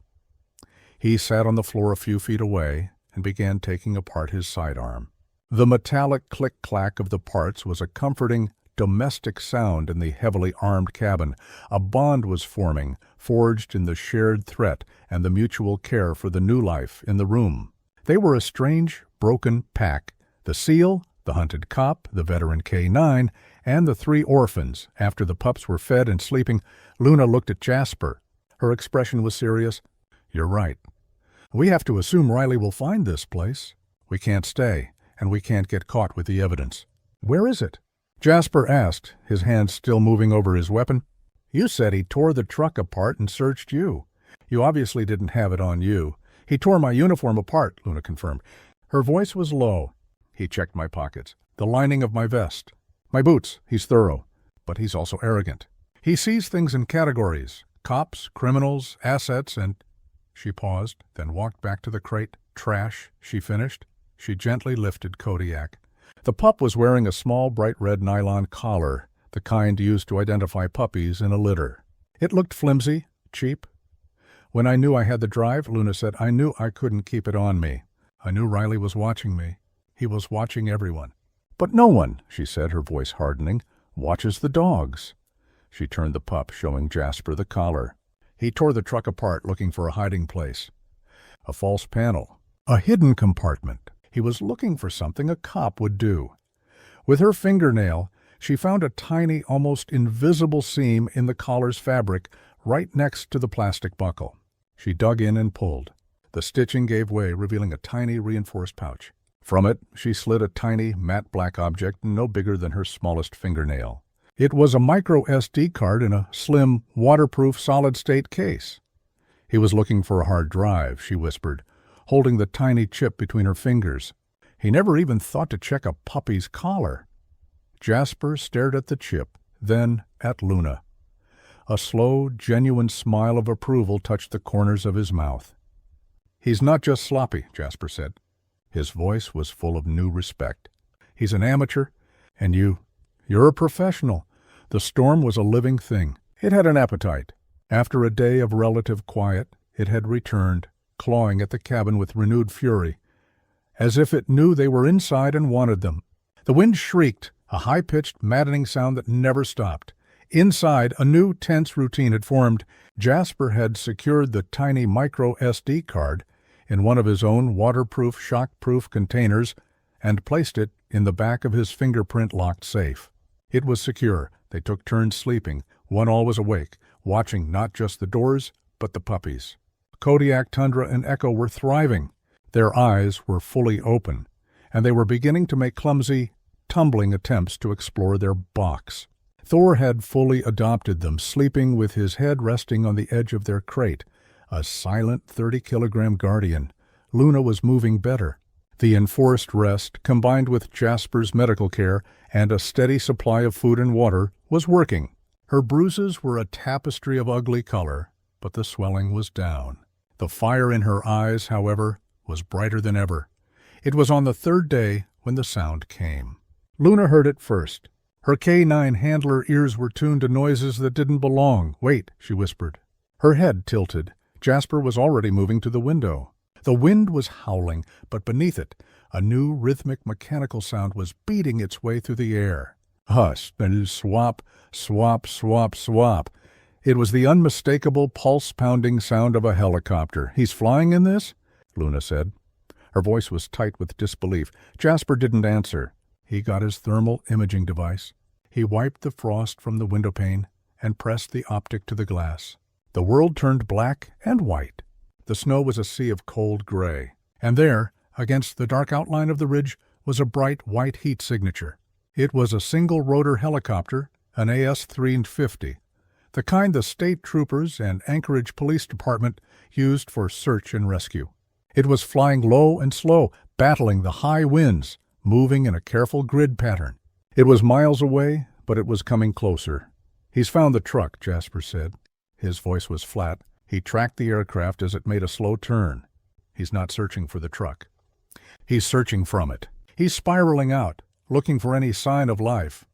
He sat on the floor a few feet away and began taking apart his sidearm. The metallic click-clack of the parts was a comforting, domestic sound in the heavily armed cabin. A bond was forming, forged in the shared threat and the mutual care for the new life in the room. They were a strange, broken pack: the seal, the hunted cop, the veteran K9, and the 3 orphans. After the pups were fed and sleeping, Luna looked at Jasper. Her expression was serious. "You're right. We have to assume Riley will find this place. We can't stay, and we can't get caught with the evidence." "Where is it?" Jasper asked, his hand still moving over his weapon. "You said he tore the truck apart and searched you. You obviously didn't have it on you." "He tore my uniform apart," Luna confirmed. Her voice was low. "He checked my pockets, the lining of my vest, my boots. He's thorough, but he's also arrogant. He sees things in categories: cops, criminals, assets, and—" She paused, then walked back to the crate. "Trash," she finished. She gently lifted Kodiak. The pup was wearing a small, bright red nylon collar, the kind used to identify puppies in a litter. It looked flimsy, cheap. "When I knew I had the drive," Luna said, "I knew I couldn't keep it on me. I knew Riley was watching me. He was watching everyone." "But no one," she said, her voice hardening, "watches the dogs." She turned the pup, showing Jasper the collar. "He tore the truck apart looking for a hiding place. A false panel. A hidden compartment. He was looking for something a cop would do." With her fingernail, she found a tiny, almost invisible seam in the collar's fabric right next to the plastic buckle. She dug in and pulled. The stitching gave way, revealing a tiny reinforced pouch. From it, she slid a tiny, matte black object no bigger than her smallest fingernail. It was a micro SD card in a slim, waterproof, solid-state case. "He was looking for a hard drive," she whispered, holding the tiny chip between her fingers. "He never even thought to check a puppy's collar." Jasper stared at the chip, then at Luna. A slow, genuine smile of approval touched the corners of his mouth. "He's not just sloppy," Jasper said. His voice was full of new respect. "He's an amateur, and you're a professional." The storm was a living thing. It had an appetite. After a day of relative quiet, it had returned, clawing at the cabin with renewed fury, as if it knew they were inside and wanted them. The wind shrieked, a high-pitched, maddening sound that never stopped. Inside, a new, tense routine had formed. Jasper had secured the tiny micro SD card in one of his own waterproof, shock-proof containers and placed it in the back of his fingerprint-locked safe. It was secure. They took turns sleeping, one always awake, watching not just the doors, but the puppies. Kodiak, Tundra, and Echo were thriving. Their eyes were fully open, and they were beginning to make clumsy, tumbling attempts to explore their box. Thor had fully adopted them, sleeping with his head resting on the edge of their crate. A silent 30-kilogram guardian. Luna was moving better. The enforced rest, combined with Jasper's medical care and a steady supply of food and water, was working. Her bruises were a tapestry of ugly color, but the swelling was down. The fire in her eyes, however, was brighter than ever. It was on the third day when the sound came. Luna heard it first. Her K9 handler ears were tuned to noises that didn't belong. "Wait," she whispered. Her head tilted. Jasper was already moving to the window. The wind was howling, but beneath it, a new rhythmic mechanical sound was beating its way through the air. Hush, swap, swap, swap, swap. It was the unmistakable, pulse-pounding sound of a helicopter. "He's flying in this?" Luna said. Her voice was tight with disbelief. Jasper didn't answer. He got his thermal imaging device. He wiped the frost from the windowpane and pressed the optic to the glass. The world turned black and white. The snow was a sea of cold gray. And there, against the dark outline of the ridge, was a bright white heat signature. It was a single-rotor helicopter, an AS-350, the kind the state troopers and Anchorage Police Department used for search and rescue. It was flying low and slow, battling the high winds, moving in a careful grid pattern. It was miles away, but it was coming closer. "He's found the truck," Jasper said. His voice was flat. He tracked the aircraft as it made a slow turn. He's not searching for the truck. He's searching from it. He's spiraling out, looking for any sign of life.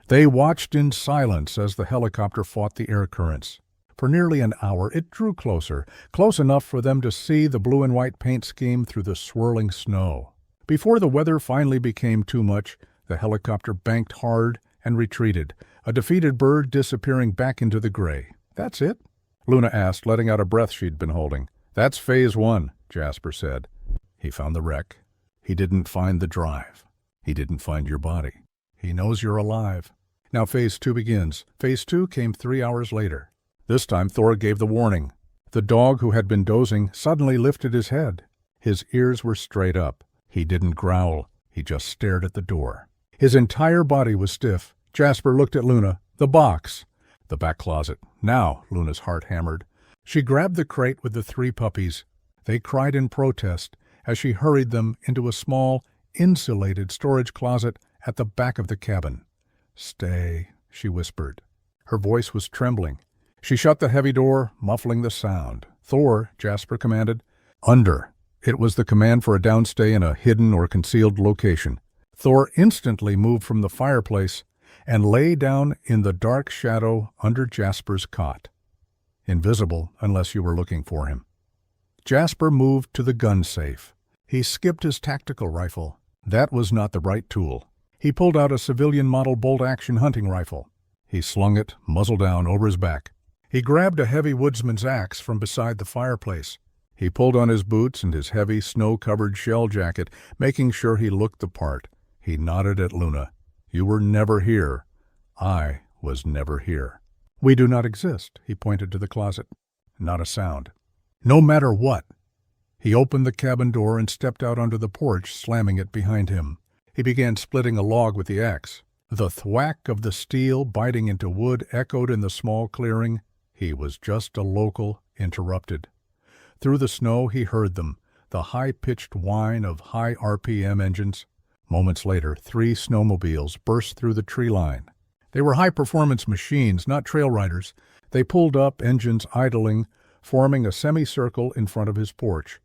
They watched in silence as the helicopter fought the air currents. For nearly an hour it drew closer, close enough for them to see the blue and white paint scheme through the swirling snow. Before the weather finally became too much, the helicopter banked hard and retreated, a defeated bird disappearing back into the gray. "That's it?" Luna asked, letting out a breath she'd been holding. "That's phase 1, Jasper said. He found the wreck. He didn't find the drive. He didn't find your body. He knows you're alive. Now phase 2 begins. Phase 2 came 3 hours later. This time Thor gave the warning. The dog, who had been dozing, suddenly lifted his head. His ears were straight up. He didn't growl. He just stared at the door. His entire body was stiff. Jasper looked at Luna. The box. The back closet. Now, Luna's heart hammered. She grabbed the crate with the 3 puppies. They cried in protest as she hurried them into a small, insulated storage closet at the back of the cabin. "Stay," she whispered. Her voice was trembling. She shut the heavy door, muffling the sound. "Thor," Jasper commanded. "Under." It was the command for a downstay in a hidden or concealed location. Thor instantly moved from the fireplace and lay down in the dark shadow under Jasper's cot. Invisible unless you were looking for him. Jasper moved to the gun safe. He skipped his tactical rifle. That was not the right tool. He pulled out a civilian-model bolt-action hunting rifle. He slung it, muzzle down, over his back. He grabbed a heavy woodsman's axe from beside the fireplace. He pulled on his boots and his heavy, snow-covered shell jacket, making sure he looked the part. He nodded at Luna. "You were never here. I was never here. We do not exist," he pointed to the closet. Not a sound. "No matter what." He opened the cabin door and stepped out onto the porch, slamming it behind him. He began splitting a log with the axe. The thwack of the steel biting into wood echoed in the small clearing. He was just a local, interrupted. Through the snow he heard them, the high-pitched whine of high RPM engines. Moments later, 3 snowmobiles burst through the tree line. They were high-performance machines, not trail riders. They pulled up, engines idling, forming a semicircle in front of his porch.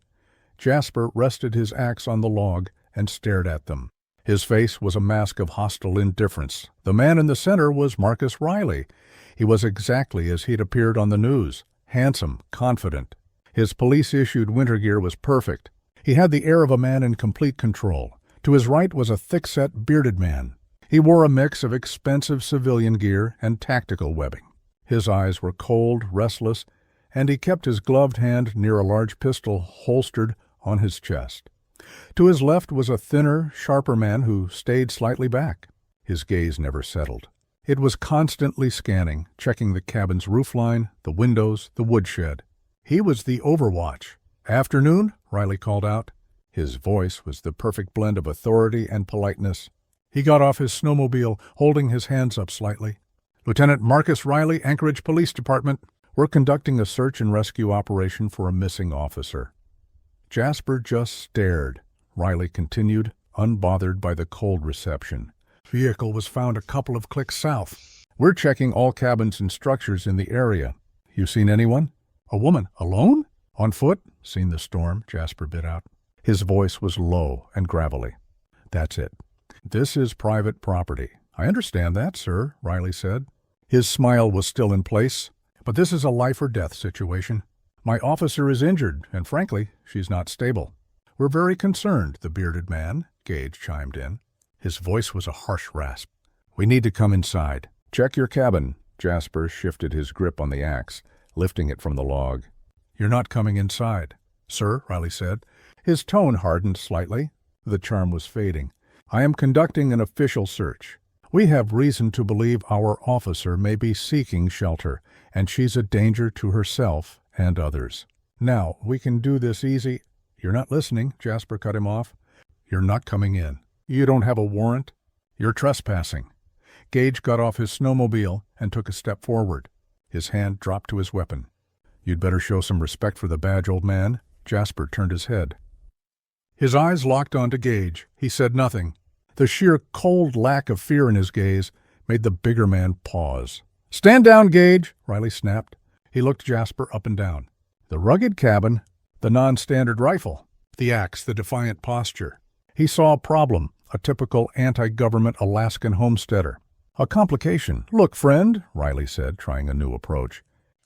Jasper rested his axe on the log and stared at them. His face was a mask of hostile indifference. The man in the center was Marcus Riley. He was exactly as he'd appeared on the news, handsome, confident. His police-issued winter gear was perfect. He had the air of a man in complete control. To his right was a thick-set, bearded man. He wore a mix of expensive civilian gear and tactical webbing. His eyes were cold, restless, and he kept his gloved hand near a large pistol holstered on his chest. To his left was a thinner, sharper man who stayed slightly back. His gaze never settled. It was constantly scanning, checking the cabin's roofline, the windows, the woodshed. He was the Overwatch. "Afternoon?" Riley called out. His voice was the perfect blend of authority and politeness. He got off his snowmobile, holding his hands up slightly. "Lieutenant Marcus Riley, Anchorage Police Department. We're conducting a search and rescue operation for a missing officer." Jasper just stared. Riley continued, unbothered by the cold reception. "Vehicle was found a couple of clicks south. We're checking all cabins and structures in the area. You seen anyone?" "A woman. Alone? On foot?" "Seen the storm," Jasper bit out. His voice was low and gravelly. "That's it. This is private property." "I understand that, sir," Riley said. His smile was still in place. "But this is a life-or-death situation. My officer is injured, and frankly, she's not stable." "We're very concerned," the bearded man, Gage, chimed in. His voice was a harsh rasp. "We need to come inside." "Check your cabin." Jasper shifted his grip on the axe, lifting it from the log. "You're not coming inside." "Sir," Riley said. His tone hardened slightly. The charm was fading. "I am conducting an official search. We have reason to believe our officer may be seeking shelter, and she's a danger to herself and others. Now, we can do this easy—" "You're not listening," Jasper cut him off. "You're not coming in. You don't have a warrant. You're trespassing." Gage got off his snowmobile and took a step forward. His hand dropped to his weapon. "You'd better show some respect for the badge, old man." Jasper turned his head. His eyes locked onto Gage. He said nothing. The sheer cold lack of fear in his gaze made the bigger man pause. "Stand down, Gage," Riley snapped. He looked Jasper up and down. The rugged cabin, the non-standard rifle, the axe, the defiant posture. He saw a problem, a typical anti-government Alaskan homesteader. A complication. "Look, friend," Riley said, trying a new approach.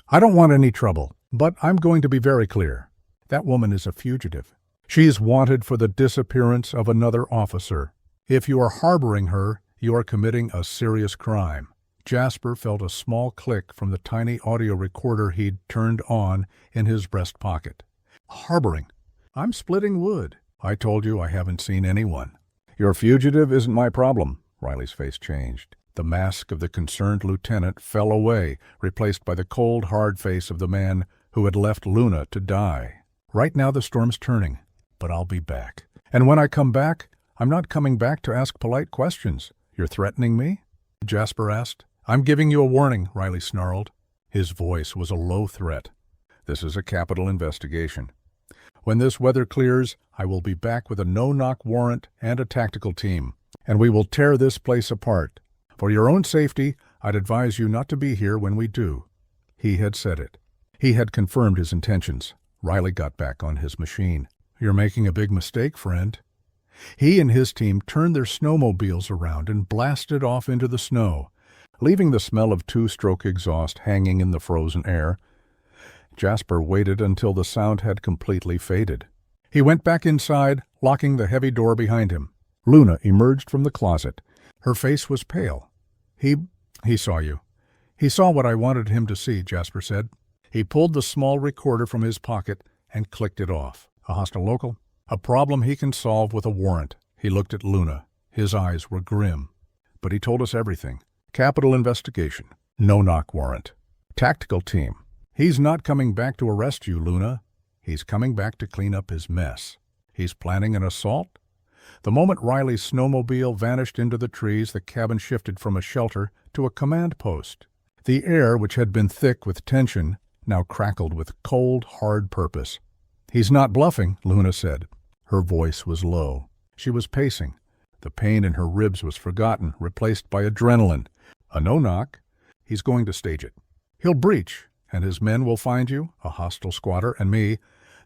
"I don't want any trouble, but I'm going to be very clear. That woman is a fugitive. She's wanted for the disappearance of another officer. If you are harboring her, you are committing a serious crime." Jasper felt a small click from the tiny audio recorder he'd turned on in his breast pocket. "Harboring? I'm splitting wood. I told you I haven't seen anyone." "Your fugitive isn't my problem." Riley's face changed. The mask of the concerned lieutenant fell away, replaced by the cold, hard face of the man who had left Luna to die. "Right now the storm's turning, but I'll be back. And when I come back, I'm not coming back to ask polite questions." "You're threatening me?" Jasper asked. "I'm giving you a warning," Riley snarled. His voice was a low threat. "This is a capital investigation. When this weather clears, I will be back with a no-knock warrant and a tactical team, and we will tear this place apart. For your own safety, I'd advise you not to be here when we do." He had said it. He had confirmed his intentions. Riley got back on his machine. "You're making a big mistake, friend." He and his team turned their snowmobiles around and blasted off into the snow, leaving the smell of two-stroke exhaust hanging in the frozen air. Jasper waited until the sound had completely faded. He went back inside, locking the heavy door behind him. Luna emerged from the closet. Her face was pale. He saw you." "He saw what I wanted him to see," Jasper said. He pulled the small recorder from his pocket and clicked it off. "A hostile local? A problem he can solve with a warrant." He looked at Luna. His eyes were grim. "But he told us everything. Capital investigation. No-knock warrant. Tactical team. He's not coming back to arrest you, Luna. He's coming back to clean up his mess. He's planning an assault?" The moment Riley's snowmobile vanished into the trees, the cabin shifted from a shelter to a command post. The air, which had been thick with tension, now crackled with cold, hard purpose. "He's not bluffing," Luna said. Her voice was low. She was pacing. The pain in her ribs was forgotten, replaced by adrenaline. "A no-knock? He's going to stage it. He'll breach, and his men will find you, a hostile squatter, and me,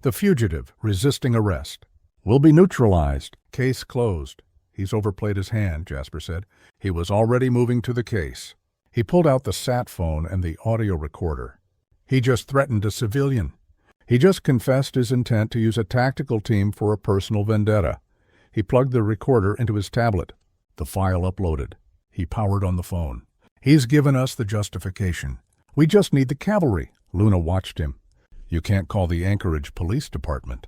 the fugitive, resisting arrest. We'll be neutralized. Case closed." "He's overplayed his hand," Jasper said. He was already moving to the case. He pulled out the sat phone and the audio recorder. "He just threatened a civilian. He just confessed his intent to use a tactical team for a personal vendetta." He plugged the recorder into his tablet. The file uploaded. He powered on the phone. "He's given us the justification. We just need the cavalry." Luna watched him. "You can't call the Anchorage Police Department."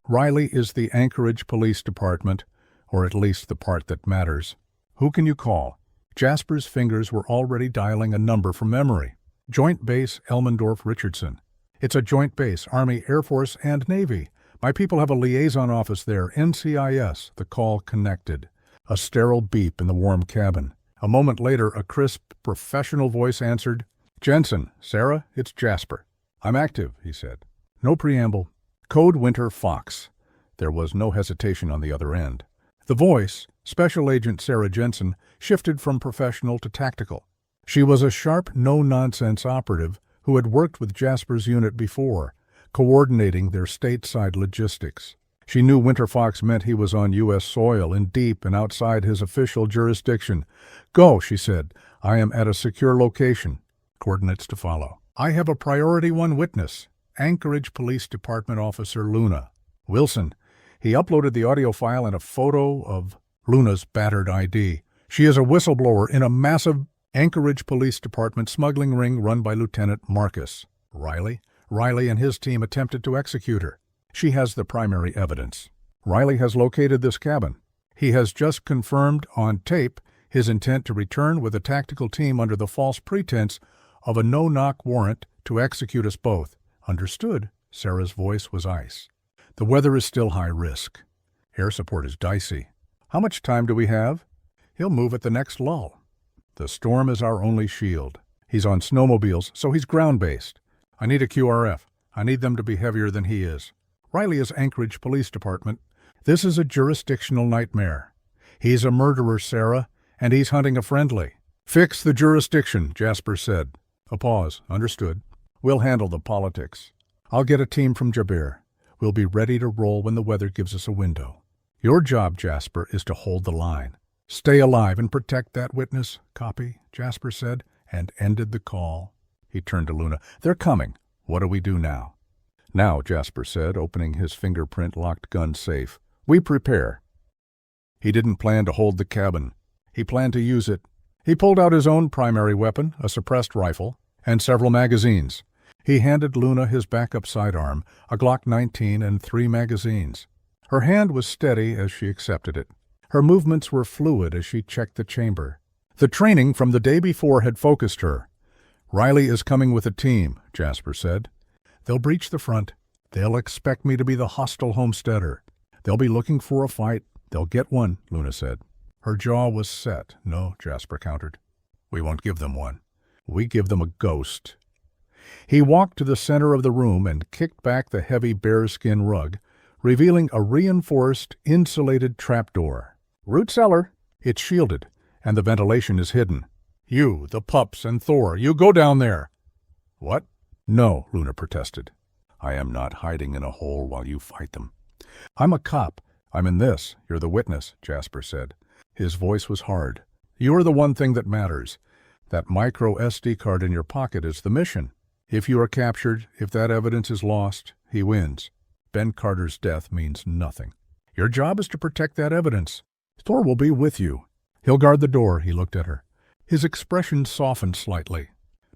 "Riley is the Anchorage Police Department, or at least the part that matters. Who can you call?" Jasper's fingers were already dialing a number from memory. "Joint Base Elmendorf-Richardson. It's a joint base, Army, Air Force, and Navy. My people have a liaison office there, NCIS." The call connected. A sterile beep in the warm cabin. A moment later, a crisp, professional voice answered, "Jensen, Sarah, it's Jasper." "I'm active," he said. No preamble. "Code Winter Fox." There was no hesitation on the other end. The voice, Special Agent Sarah Jensen, shifted from professional to tactical. She was a sharp, no-nonsense operative who had worked with Jasper's unit before, coordinating their stateside logistics. She knew Winter Fox meant he was on U.S. soil in deep and outside his official jurisdiction. "Go," she said. "I am at a secure location." Coordinates to follow. "I have a priority one witness, Anchorage Police Department Officer Luna. Wilson." He uploaded the audio file and a photo of Luna's battered ID. "She is a whistleblower in a massive Anchorage Police Department smuggling ring run by Lieutenant Marcus. Riley and his team attempted to execute her. She has the primary evidence. Riley has located this cabin. He has just confirmed on tape his intent to return with a tactical team under the false pretense of a no-knock warrant to execute us both." "Understood." Sarah's voice was ice. "The weather is still high risk. Air support is dicey. How much time do we have?" "He'll move at the next lull. The storm is our only shield. He's on snowmobiles, so he's ground-based. I need a QRF. I need them to be heavier than he is. Riley is Anchorage Police Department. This is a jurisdictional nightmare. He's a murderer, Sarah, and he's hunting a friendly." "Fix the jurisdiction," Jasper said. A pause. "Understood. We'll handle the politics. I'll get a team from Jabir. We'll be ready to roll when the weather gives us a window. Your job, Jasper, is to hold the line. Stay alive and protect that witness." "Copy," Jasper said, and ended the call. He turned to Luna. "They're coming. What do we do now?" "Now," Jasper said, opening his fingerprint-locked gun safe, "we prepare." He didn't plan to hold the cabin. He planned to use it. He pulled out his own primary weapon, a suppressed rifle, and several magazines. He handed Luna his backup sidearm, a Glock 19 and 3 magazines. Her hand was steady as she accepted it. Her movements were fluid as she checked the chamber. The training from the day before had focused her. "Riley is coming with a team," Jasper said. "They'll breach the front. They'll expect me to be the hostile homesteader. They'll be looking for a fight. They'll get one," Luna said. Her jaw was set. "No," Jasper countered. "We won't give them one. We give them a ghost." He walked to the center of the room and kicked back the heavy bearskin rug, revealing a reinforced, insulated trapdoor. "Root cellar. It's shielded, and the ventilation is hidden. You, the Pups, and Thor, you go down there." "What?" "No," Luna protested. "I am not hiding in a hole while you fight them." "I'm a cop. I'm in this. You're the witness," Jasper said. His voice was hard. "You're the one thing that matters. That micro SD card in your pocket is the mission. If you are captured, if that evidence is lost, he wins. Ben Carter's death means nothing. Your job is to protect that evidence. Thor will be with you. He'll guard the door." He looked at her. His expression softened slightly.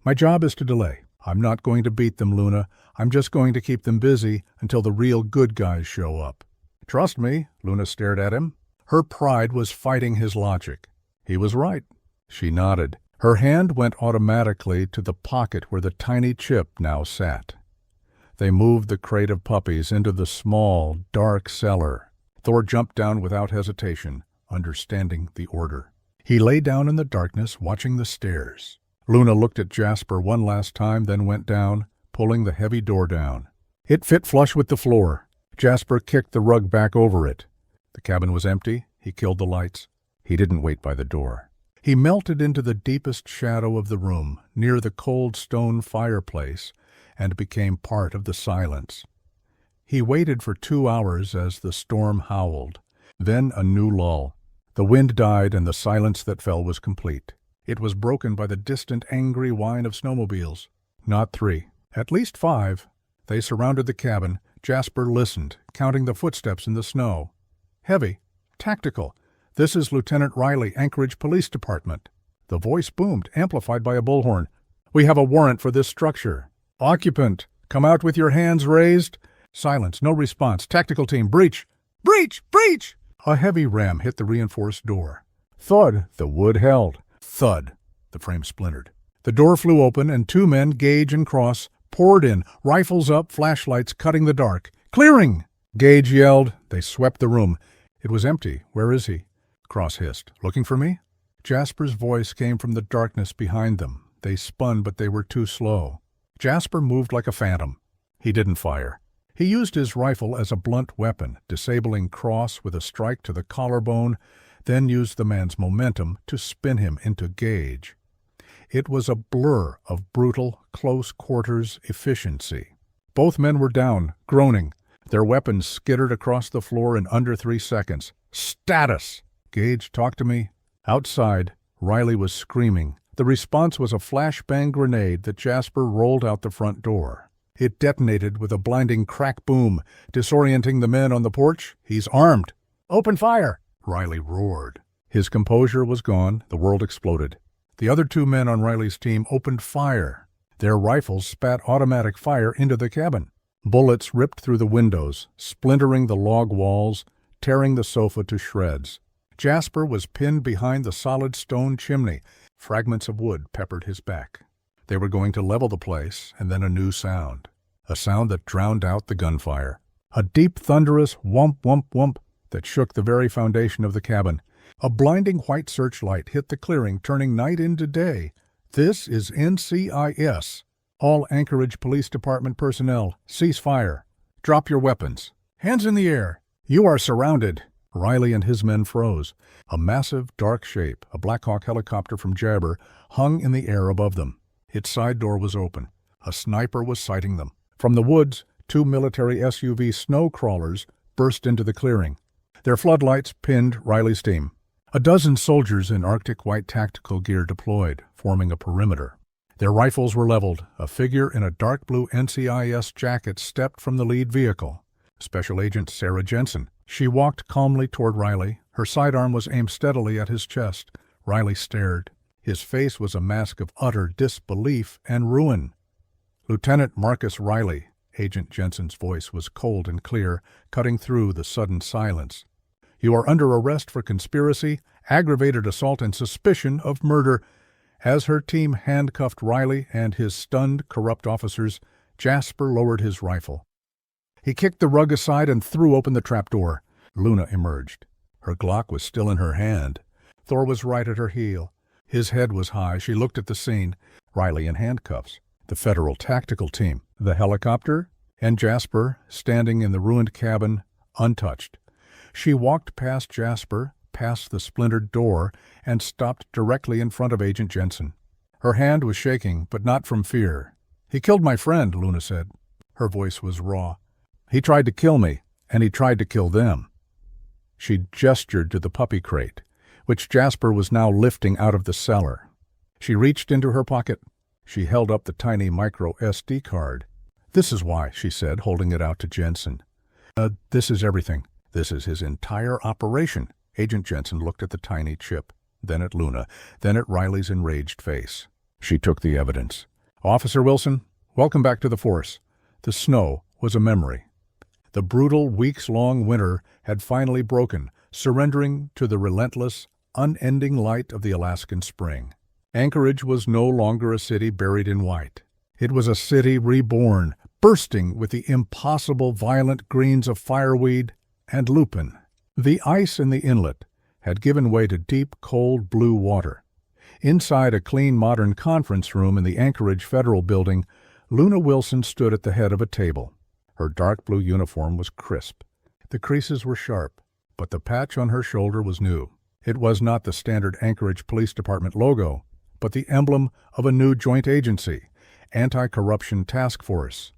"My job is to delay. I'm not going to beat them, Luna. I'm just going to keep them busy until the real good guys show up." "Trust me," Luna stared at him. Her pride was fighting his logic. He was right. She nodded. Her hand went automatically to the pocket where the tiny chip now sat. They moved the crate of puppies into the small, dark cellar. Thor jumped down without hesitation, understanding the order. He lay down in the darkness, watching the stairs. Luna looked at Jasper one last time, then went down, pulling the heavy door down. It fit flush with the floor. Jasper kicked the rug back over it. The cabin was empty. He killed the lights. He didn't wait by the door. He melted into the deepest shadow of the room, near the cold stone fireplace, and became part of the silence. He waited for 2 hours as the storm howled. Then a new lull. The wind died and the silence that fell was complete. It was broken by the distant, angry whine of snowmobiles. Not 3. At least 5. They surrounded the cabin. Jasper listened, counting the footsteps in the snow. Heavy. Tactical. "This is Lieutenant Riley, Anchorage Police Department." The voice boomed, amplified by a bullhorn. "We have a warrant for this structure. Occupant, come out with your hands raised." Silence, no response. "Tactical team, breach!" "Breach! Breach!" A heavy ram hit the reinforced door. Thud, the wood held. Thud, the frame splintered. The door flew open, and 2 men, Gage and Cross, poured in, rifles up, flashlights cutting the dark. "Clearing!" Gage yelled. They swept the room. It was empty. "Where is he?" Cross hissed. Looking for me? Jasper's voice came from the darkness behind them. They spun, but they were too slow. Jasper moved like a phantom. He didn't fire. He used his rifle as a blunt weapon, disabling Cross with a strike to the collarbone, then used the man's momentum to spin him into Gage. It was a blur of brutal, close-quarters efficiency. Both men were down, groaning. Their weapons skittered across the floor in under 3 seconds. Status! Gage, talk to me. Outside, Riley was screaming. The response was a flashbang grenade that Jasper rolled out the front door. It detonated with a blinding crack boom, disorienting the men on the porch. He's armed. Open fire! Riley roared. His composure was gone. The world exploded. The other 2 men on Riley's team opened fire. Their rifles spat automatic fire into the cabin. Bullets ripped through the windows, splintering the log walls, tearing the sofa to shreds. Jasper was pinned behind the solid stone chimney. Fragments of wood peppered his back. They were going to level the place, and then a new sound. A sound that drowned out the gunfire. A deep, thunderous whump, whump, whump that shook the very foundation of the cabin. A blinding white searchlight hit the clearing, turning night into day. This is NCIS. All Anchorage Police Department personnel, cease fire. Drop your weapons. Hands in the air. You are surrounded. Riley and his men froze. A massive, dark shape, a Black Hawk helicopter from Jabber, hung in the air above them. Its side door was open. A sniper was sighting them. From the woods, 2 military SUV snow crawlers burst into the clearing. Their floodlights pinned Riley's team. A dozen soldiers in Arctic white tactical gear deployed, forming a perimeter. Their rifles were leveled. A figure in a dark blue NCIS jacket stepped from the lead vehicle. Special Agent Sarah Jensen. She walked calmly toward Riley. Her sidearm was aimed steadily at his chest. Riley stared. His face was a mask of utter disbelief and ruin. Lieutenant Marcus Riley. Agent Jensen's voice was cold and clear, cutting through the sudden silence. You are under arrest for conspiracy, aggravated assault, and suspicion of murder. As her team handcuffed Riley and his stunned, corrupt officers, Jasper lowered his rifle. He kicked the rug aside and threw open the trapdoor. Luna emerged. Her Glock was still in her hand. Thor was right at her heel. His head was high. She looked at the scene. Riley in handcuffs. The Federal Tactical Team. The helicopter. And Jasper, standing in the ruined cabin, untouched. She walked past Jasper, past the splintered door, and stopped directly in front of Agent Jensen. Her hand was shaking, but not from fear. He killed my friend, Luna said. Her voice was raw. He tried to kill me, and he tried to kill them. She gestured to the puppy crate, which Jasper was now lifting out of the cellar. She reached into her pocket. She held up the tiny micro SD card. This is why, she said, holding it out to Jensen. This is everything. This is his entire operation. Agent Jensen looked at the tiny chip, then at Luna, then at Riley's enraged face. She took the evidence. Officer Wilson, welcome back to the force. The snow was a memory. The brutal, weeks-long winter had finally broken, surrendering to the relentless, unending light of the Alaskan spring. Anchorage was no longer a city buried in white. It was a city reborn, bursting with the impossible violent greens of fireweed and lupin. The ice in the inlet had given way to deep, cold blue water. Inside a clean, modern conference room in the Anchorage Federal Building, Luna Wilson stood at the head of a table. Her dark blue uniform was crisp. The creases were sharp, but the patch on her shoulder was new. It was not the standard Anchorage Police Department logo, but the emblem of a new joint agency, Anti-Corruption Task Force.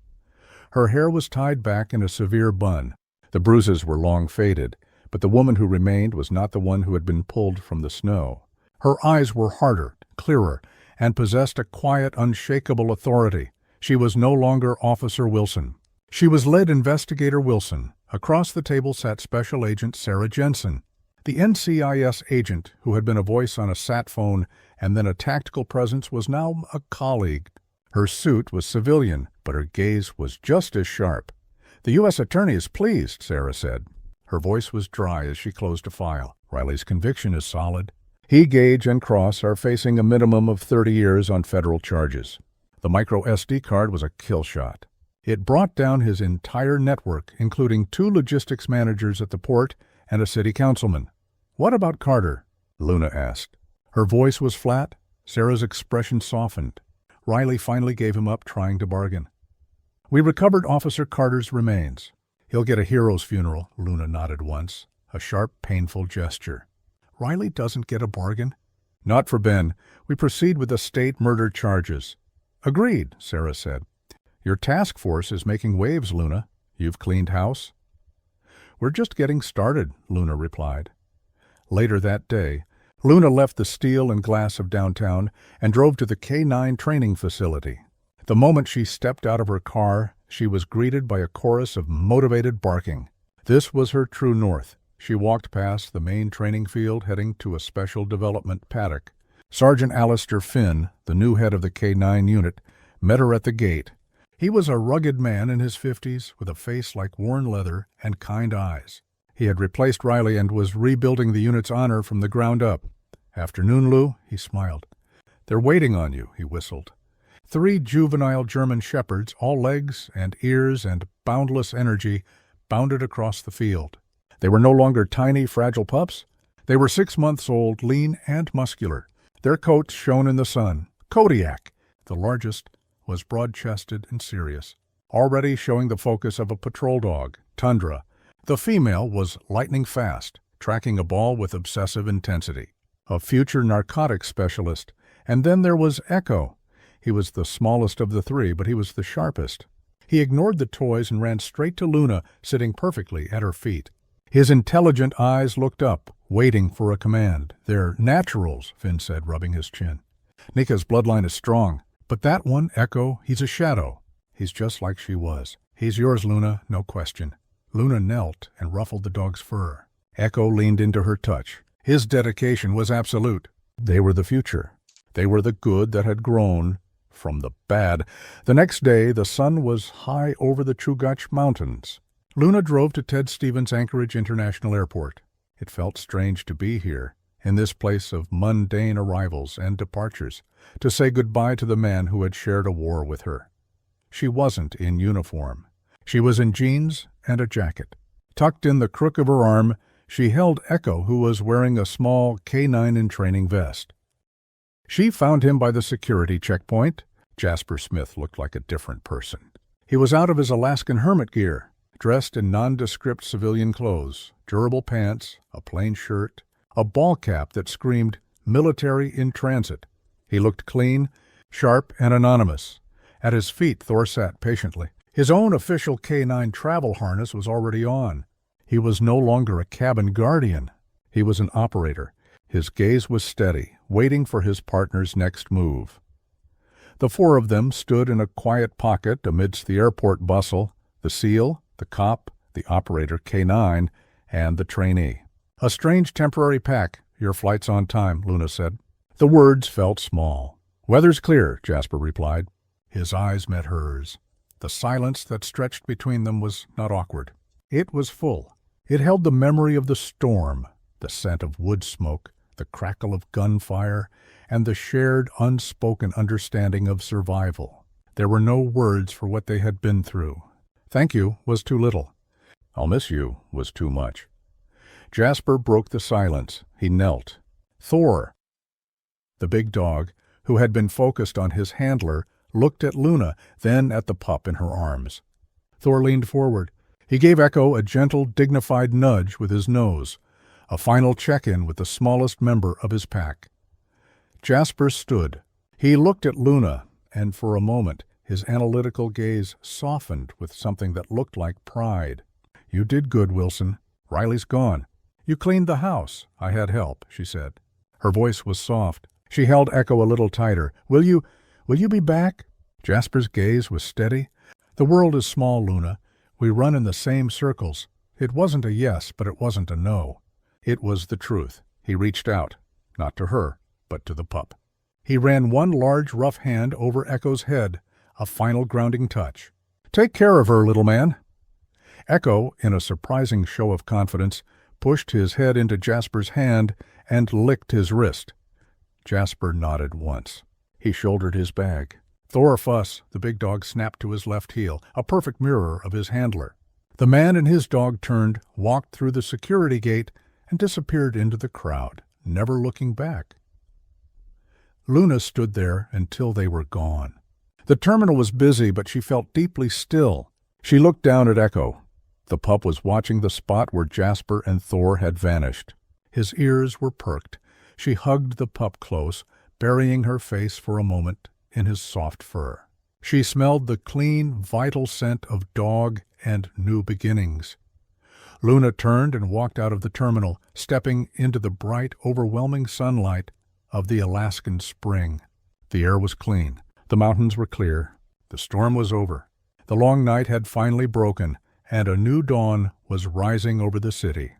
Her hair was tied back in a severe bun. The bruises were long faded, but the woman who remained was not the one who had been pulled from the snow. Her eyes were harder, clearer, and possessed a quiet, unshakable authority. She was no longer Officer Wilson. She was lead investigator Wilson. Across the table sat Special Agent Sarah Jensen. The NCIS agent, who had been a voice on a sat phone and then a tactical presence, was now a colleague. Her suit was civilian, but her gaze was just as sharp. The U.S. Attorney is pleased, Sarah said. Her voice was dry as she closed a file. Riley's conviction is solid. He, Gage, and Cross are facing a minimum of 30 years on federal charges. The micro SD card was a kill shot. It brought down his entire network, including 2 logistics managers at the port and a city councilman. "What about Carter?" Luna asked. Her voice was flat. Sarah's expression softened. Riley finally gave him up trying to bargain. "We recovered Officer Carter's remains. He'll get a hero's funeral," Luna nodded once, a sharp, painful gesture. "Riley doesn't get a bargain?" "Not for Ben. We proceed with the state murder charges." "Agreed," Sarah said. "Your task force is making waves, Luna. You've cleaned house?" "We're just getting started," Luna replied. Later that day, Luna left the steel and glass of downtown and drove to the K-9 training facility. The moment she stepped out of her car, she was greeted by a chorus of motivated barking. This was her true north. She walked past the main training field heading to a special development paddock. Sergeant Alistair Finn, the new head of the K-9 unit, met her at the gate. He was a rugged man in his 50s with a face like worn leather and kind eyes. He had replaced Riley and was rebuilding the unit's honor from the ground up. "Afternoon, Lou," he smiled. "They're waiting on you," he whistled. 3 juvenile German shepherds, all legs and ears and boundless energy, bounded across the field. They were no longer tiny, fragile pups. They were 6 months old, lean and muscular. Their coats shone in the sun. Kodiak, the largest, was broad-chested and serious, already showing the focus of a patrol dog. Tundra, the female, was lightning fast, tracking a ball with obsessive intensity. A future narcotics specialist. And then there was Echo. He was the smallest of the 3, but he was the sharpest. He ignored the toys and ran straight to Luna, sitting perfectly at her feet. His intelligent eyes looked up, waiting for a command. "They're naturals," Finn said, rubbing his chin. "Nika's bloodline is strong. But that one, Echo, he's a shadow. He's just like she was. He's yours, Luna, no question." Luna knelt and ruffled the dog's fur. Echo leaned into her touch. His dedication was absolute. They were the future. They were the good that had grown from the bad. The next day, the sun was high over the Chugach Mountains. Luna drove to Ted Stevens Anchorage International Airport. It felt strange to be here, in this place of mundane arrivals and departures, to say goodbye to the man who had shared a war with her. She wasn't in uniform. She was in jeans and a jacket. Tucked in the crook of her arm, she held Echo, who was wearing a small K-9 in training vest. She found him by the security checkpoint. Jasper Smith looked like a different person. He was out of his Alaskan hermit gear, dressed in nondescript civilian clothes, durable pants, a plain shirt, a ball cap that screamed "Military in Transit." He looked clean, sharp, and anonymous. At his feet, Thor sat patiently. His own official K-9 travel harness was already on. He was no longer a cabin guardian. He was an operator. His gaze was steady, waiting for his partner's next move. The 4 of them stood in a quiet pocket amidst the airport bustle, the SEAL, the cop, the operator K-9, and the trainee. "A strange temporary pack. Your flight's on time," Luna said. The words felt small. "Weather's clear," Jasper replied. His eyes met hers. The silence that stretched between them was not awkward. It was full. It held the memory of the storm, the scent of wood smoke, the crackle of gunfire, and the shared, unspoken understanding of survival. There were no words for what they had been through. "Thank you" was too little. "I'll miss you" was too much. Jasper broke the silence. He knelt. Thor, the big dog, who had been focused on his handler, looked at Luna, then at the pup in her arms. Thor leaned forward. He gave Echo a gentle, dignified nudge with his nose, a final check-in with the smallest member of his pack. Jasper stood. He looked at Luna, and for a moment his analytical gaze softened with something that looked like pride. "You did good, Wilson. Riley's gone. You cleaned the house. I had help," she said. Her voice was soft. She held Echo a little tighter. Will you be back?" Jasper's gaze was steady. "The world is small, Luna. We run in the same circles." It wasn't a yes, but it wasn't a no. It was the truth. He reached out, not to her, but to the pup. He ran one large, rough hand over Echo's head, a final grounding touch. "Take care of her, little man." Echo, in a surprising show of confidence, pushed his head into Jasper's hand and licked his wrist. Jasper nodded once. He shouldered his bag. Thor Fuss, the big dog, snapped to his left heel, a perfect mirror of his handler. The man and his dog turned, walked through the security gate, and disappeared into the crowd, never looking back. Luna stood there until they were gone. The terminal was busy, but she felt deeply still. She looked down at Echo. The pup was watching the spot where Jasper and Thor had vanished. His ears were perked. She hugged the pup close, burying her face for a moment in his soft fur. She smelled the clean, vital scent of dog and new beginnings. Luna turned and walked out of the terminal, stepping into the bright, overwhelming sunlight of the Alaskan spring. The air was clean. The mountains were clear. The storm was over. The long night had finally broken, and a new dawn was rising over the city.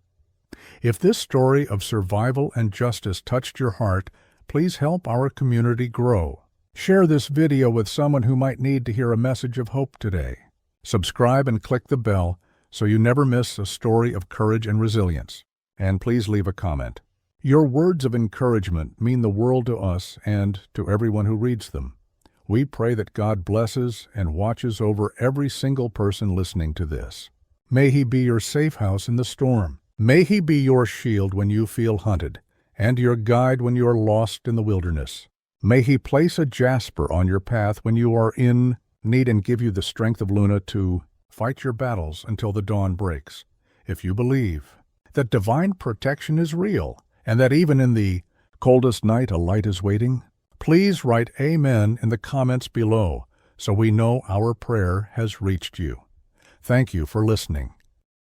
If this story of survival and justice touched your heart, please help our community grow. Share this video with someone who might need to hear a message of hope today. Subscribe and click the bell so you never miss a story of courage and resilience. And please leave a comment. Your words of encouragement mean the world to us and to everyone who reads them. We pray that God blesses and watches over every single person listening to this. May He be your safe house in the storm. May He be your shield when you feel hunted, and your guide when you are lost in the wilderness. May He place a Jasper on your path when you are in need and give you the strength of Luna to fight your battles until the dawn breaks. If you believe that divine protection is real, and that even in the coldest night a light is waiting, please write Amen in the comments below so we know our prayer has reached you. Thank you for listening.